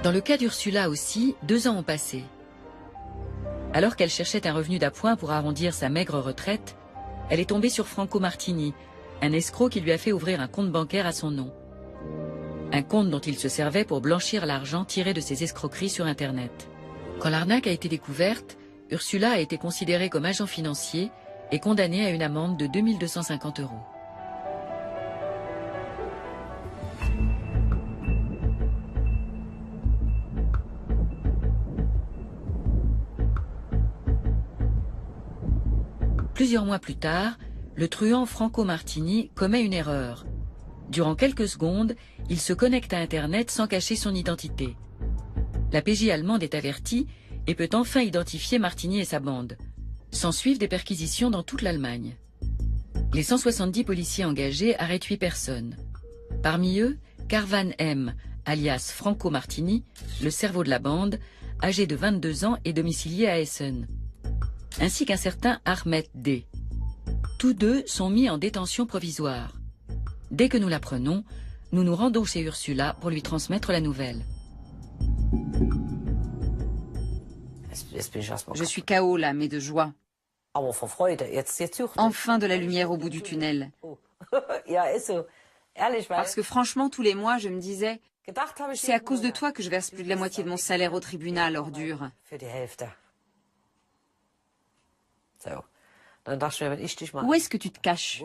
Dans le cas d'Ursula aussi, 2 ans ont passé. Alors qu'elle cherchait un revenu d'appoint pour arrondir sa maigre retraite, elle est tombée sur Franco Martini, un escroc qui lui a fait ouvrir un compte bancaire à son nom. Un compte dont il se servait pour blanchir l'argent tiré de ses escroqueries sur Internet. Quand l'arnaque a été découverte, Ursula a été considérée comme agent financier et condamnée à une amende de 2 250 €. Plusieurs mois plus tard, le truand Franco Martini commet une erreur. Durant quelques secondes, il se connecte à Internet sans cacher son identité. La PJ allemande est avertie et peut enfin identifier Martini et sa bande. S'ensuivent des perquisitions dans toute l'Allemagne. Les 170 policiers engagés arrêtent 8 personnes. Parmi eux, Carvan M, alias Franco Martini, le cerveau de la bande, âgé de 22 ans et domicilié à Essen, ainsi qu'un certain Ahmed D. Tous deux sont mis en détention provisoire. Dès que nous l'apprenons, nous nous rendons chez Ursula pour lui transmettre la nouvelle. Je suis KO là, mais de joie. Enfin de la lumière au bout du tunnel. Parce que franchement, tous les mois, je me disais, c'est à cause de toi que je verse plus de la moitié de mon salaire au tribunal, ordure. Où est-ce que tu te caches?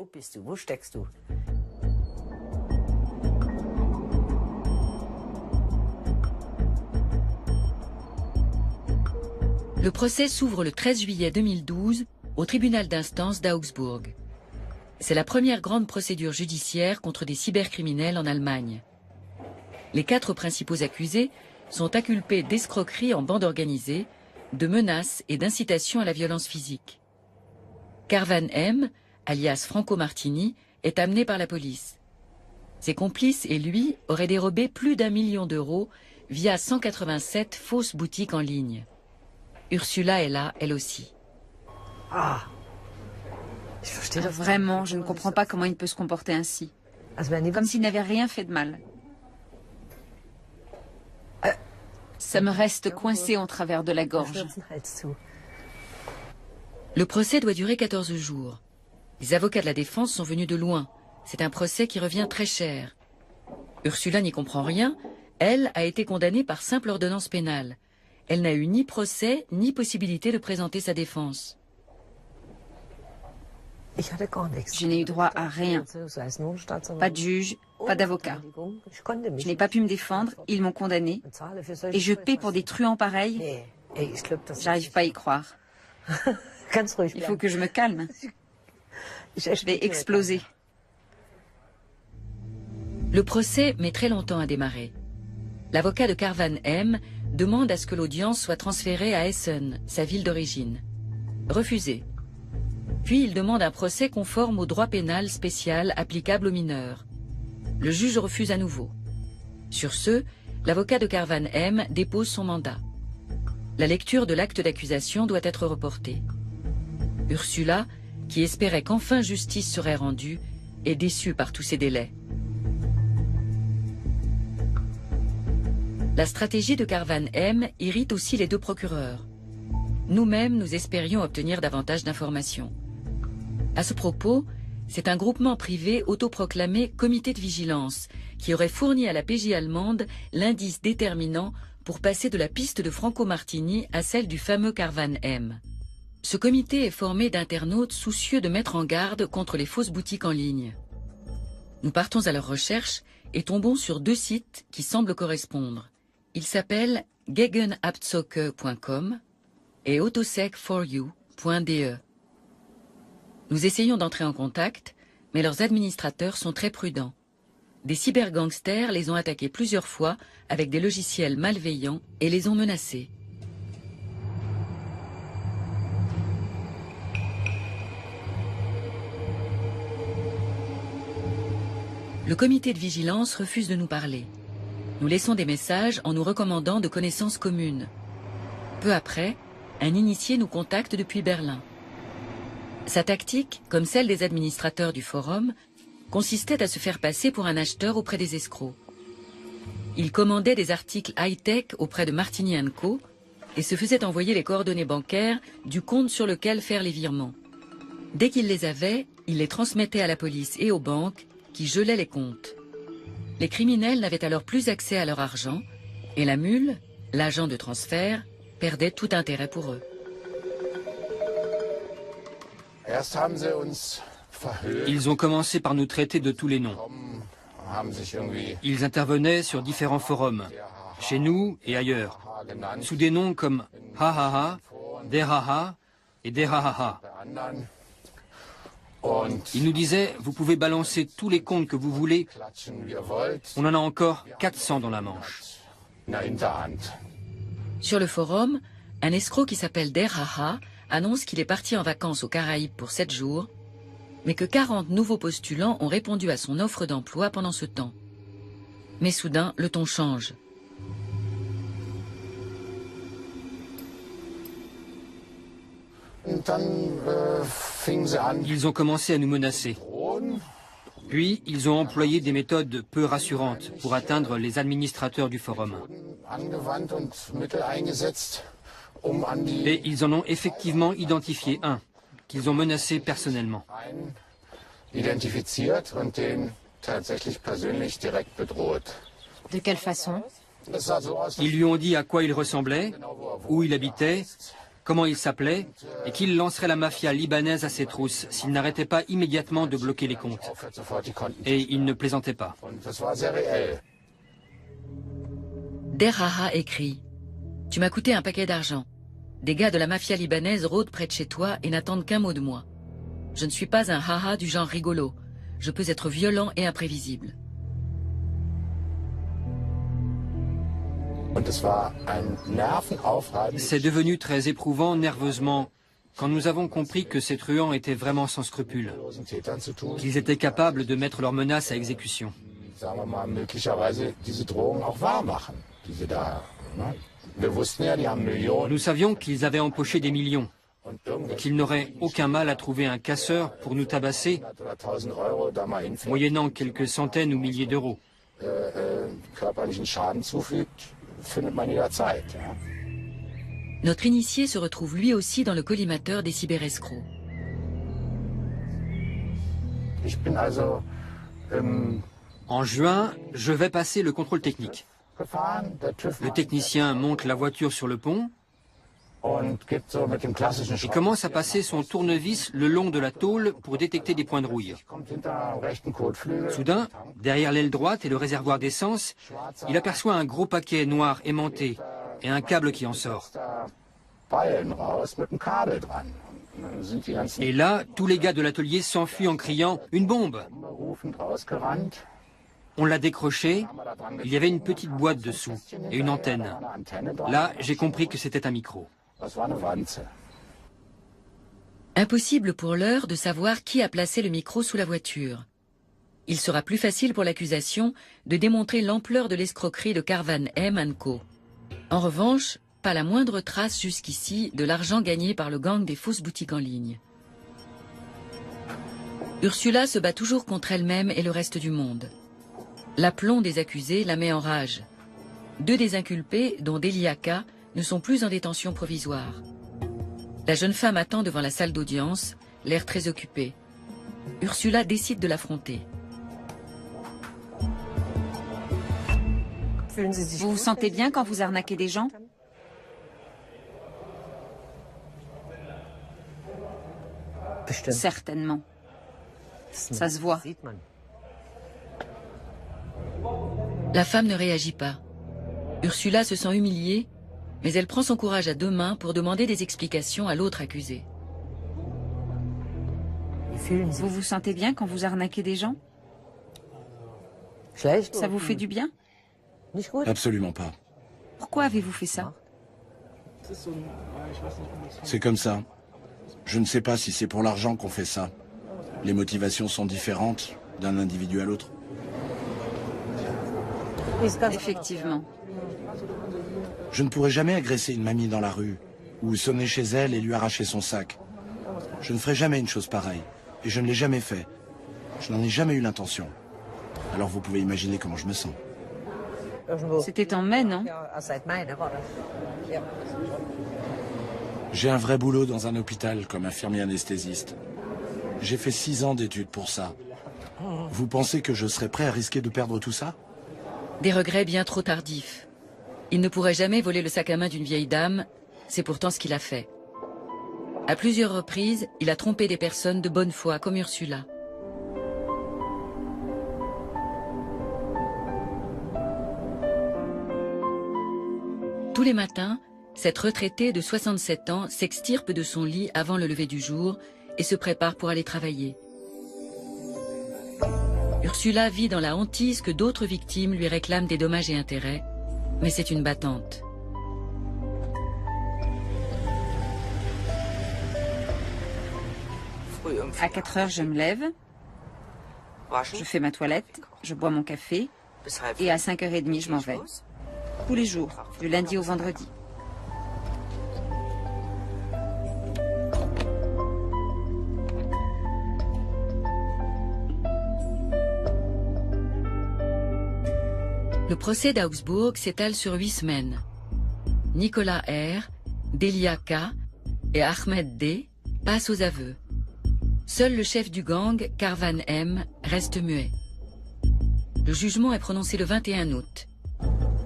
Le procès s'ouvre le 13 juillet 2012 au tribunal d'instance d'Augsbourg. C'est la première grande procédure judiciaire contre des cybercriminels en Allemagne. Les 4 principaux accusés sont inculpés d'escroquerie en bande organisée, de menaces et d'incitation à la violence physique. Carvan M, alias Franco Martini, est amené par la police. Ses complices et lui auraient dérobé plus d'1 million d'euros via 187 fausses boutiques en ligne. Ursula est là, elle aussi. Vraiment, je ne comprends pas comment il peut se comporter ainsi. Comme s'il n'avait rien fait de mal. Ça me reste coincé en travers de la gorge. Le procès doit durer 14 jours. Les avocats de la défense sont venus de loin. C'est un procès qui revient très cher. Ursula n'y comprend rien. Elle a été condamnée par simple ordonnance pénale. Elle n'a eu ni procès, ni possibilité de présenter sa défense. Je n'ai eu droit à rien. Pas de juge, pas d'avocat. Je n'ai pas pu me défendre, ils m'ont condamné. Et je paie pour des truands pareils. J'arrive pas à y croire. Il faut que je me calme. Je vais exploser. Le procès met très longtemps à démarrer. L'avocat de Carvan M demande à ce que l'audience soit transférée à Essen, sa ville d'origine. Refusé. Puis il demande un procès conforme au droit pénal spécial applicable aux mineurs. Le juge refuse à nouveau. Sur ce, l'avocat de Carvan M dépose son mandat. La lecture de l'acte d'accusation doit être reportée. Ursula, qui espérait qu'enfin justice serait rendue, est déçue par tous ces délais. La stratégie de Carvan M irrite aussi les 2 procureurs. Nous-mêmes, nous espérions obtenir davantage d'informations. À ce propos, c'est un groupement privé autoproclamé Comité de vigilance qui aurait fourni à la PJ allemande l'indice déterminant pour passer de la piste de Franco Martini à celle du fameux Carvan M. Ce comité est formé d'internautes soucieux de mettre en garde contre les fausses boutiques en ligne. Nous partons à leur recherche et tombons sur 2 sites qui semblent correspondre. Ils s'appellent gegenabzocke.com et autosec4u.de. Nous essayons d'entrer en contact, mais leurs administrateurs sont très prudents. Des cybergangsters les ont attaqués plusieurs fois avec des logiciels malveillants et les ont menacés. Le comité de vigilance refuse de nous parler. Nous laissons des messages en nous recommandant de connaissances communes. Peu après, un initié nous contacte depuis Berlin. Sa tactique, comme celle des administrateurs du forum, consistait à se faire passer pour un acheteur auprès des escrocs. Il commandait des articles high-tech auprès de Martini & Co et se faisait envoyer les coordonnées bancaires du compte sur lequel faire les virements. Dès qu'il les avait, il les transmettait à la police et aux banques qui gelaient les comptes. Les criminels n'avaient alors plus accès à leur argent et la mule, l'agent de transfert, perdait tout intérêt pour eux. Ils ont commencé par nous traiter de tous les noms. Ils intervenaient sur différents forums, chez nous et ailleurs, sous des noms comme Ha-Ha-Ha, Der-Ha-Ha et Der-Ha-Ha-Ha. Ils nous disaient, vous pouvez balancer tous les comptes que vous voulez, on en a encore 400 dans la manche. Sur le forum, un escroc qui s'appelle Der-Ha-Ha annonce qu'il est parti en vacances aux Caraïbes pour 7 jours mais que 40 nouveaux postulants ont répondu à son offre d'emploi pendant ce temps. Mais soudain, le ton change. Ils ont commencé à nous menacer. Puis, ils ont employé des méthodes peu rassurantes pour atteindre les administrateurs du forum. Et ils en ont effectivement identifié un, qu'ils ont menacé personnellement. De quelle façon? Ils lui ont dit à quoi il ressemblait, où il habitait, comment il s'appelait, et qu'il lancerait la mafia libanaise à ses trousses s'il n'arrêtait pas immédiatement de bloquer les comptes. Et il ne plaisantait pas. Derhaha écrit « Tu m'as coûté un paquet d'argent. Des gars de la mafia libanaise rôdent près de chez toi et n'attendent qu'un mot de moi. Je ne suis pas un haha du genre rigolo. Je peux être violent et imprévisible. » C'est devenu très éprouvant nerveusement quand nous avons compris que ces truands étaient vraiment sans scrupules, qu'ils étaient capables de mettre leurs menaces à exécution. Nous savions qu'ils avaient empoché des millions, et qu'ils n'auraient aucun mal à trouver un casseur pour nous tabasser, moyennant quelques centaines ou milliers d'euros. Notre initié se retrouve lui aussi dans le collimateur des cyberescrocs. En juin, je vais passer le contrôle technique. Le technicien monte la voiture sur le pont et commence à passer son tournevis le long de la tôle pour détecter des points de rouille. Soudain, derrière l'aile droite et le réservoir d'essence, il aperçoit un gros paquet noir aimanté et un câble qui en sort. Et là, tous les gars de l'atelier s'enfuient en criant « Une bombe !» On l'a décroché, il y avait une petite boîte dessous et une antenne. Là, j'ai compris que c'était un micro. Impossible pour l'heure de savoir qui a placé le micro sous la voiture. Il sera plus facile pour l'accusation de démontrer l'ampleur de l'escroquerie de Karvan M & Co. En revanche, pas la moindre trace jusqu'ici de l'argent gagné par le gang des fausses boutiques en ligne. Ursula se bat toujours contre elle-même et le reste du monde. L'aplomb des accusés la met en rage. 2 des inculpés, dont Delia K, ne sont plus en détention provisoire. La jeune femme attend devant la salle d'audience, l'air très occupé. Ursula décide de l'affronter. Vous vous sentez bien quand vous arnaquez des gens? Certainement. Ça se voit. La femme ne réagit pas. Ursula se sent humiliée, mais elle prend son courage à 2 mains pour demander des explications à l'autre accusé. Vous vous sentez bien quand vous arnaquez des gens? Ça vous fait du bien? Absolument pas. Pourquoi avez-vous fait ça? C'est comme ça. Je ne sais pas si c'est pour l'argent qu'on fait ça. Les motivations sont différentes d'un individu à l'autre. Effectivement. Je ne pourrai jamais agresser une mamie dans la rue, ou sonner chez elle et lui arracher son sac. Je ne ferai jamais une chose pareille, et je ne l'ai jamais fait. Je n'en ai jamais eu l'intention. Alors vous pouvez imaginer comment je me sens. C'était en mai, non? J'ai un vrai boulot dans un hôpital comme infirmier anesthésiste. J'ai fait 6 ans d'études pour ça. Vous pensez que je serais prêt à risquer de perdre tout ça? Des regrets bien trop tardifs. Il ne pourrait jamais voler le sac à main d'une vieille dame, c'est pourtant ce qu'il a fait. À plusieurs reprises, il a trompé des personnes de bonne foi, comme Ursula. Tous les matins, cette retraitée de 67 ans s'extirpe de son lit avant le lever du jour et se prépare pour aller travailler. Ursula vit dans la hantise que d'autres victimes lui réclament des dommages et intérêts, mais c'est une battante. À 4 heures, je me lève, je fais ma toilette, je bois mon café et à 5h30, je m'en vais. Tous les jours, du lundi au vendredi. Le procès d'Augsbourg s'étale sur 8 semaines. Nicolas R, Delia K et Ahmed D passent aux aveux. Seul le chef du gang, Karvan M, reste muet. Le jugement est prononcé le 21 août.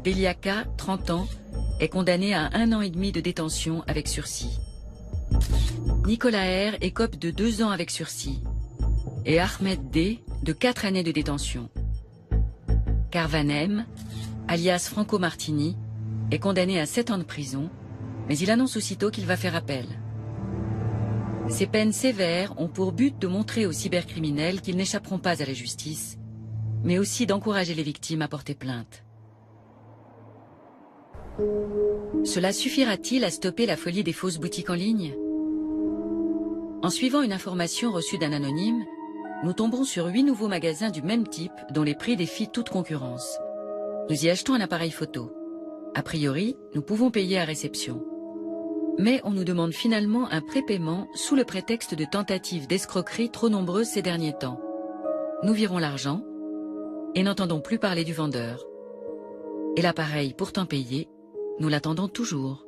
Delia K, 30 ans, est condamné à 1 an et demi de détention avec sursis. Nicolas R écope de 2 ans avec sursis et Ahmed D de 4 années de détention. Karvan M, alias Franco Martini, est condamné à 7 ans de prison, mais il annonce aussitôt qu'il va faire appel. Ces peines sévères ont pour but de montrer aux cybercriminels qu'ils n'échapperont pas à la justice, mais aussi d'encourager les victimes à porter plainte. Cela suffira-t-il à stopper la folie des fausses boutiques en ligne? En suivant une information reçue d'un anonyme, nous tombons sur 8 nouveaux magasins du même type dont les prix défient toute concurrence. Nous y achetons un appareil photo. A priori, nous pouvons payer à réception. Mais on nous demande finalement un prépaiement sous le prétexte de tentatives d'escroquerie trop nombreuses ces derniers temps. Nous virons l'argent et n'entendons plus parler du vendeur. Et l'appareil pourtant payé, nous l'attendons toujours.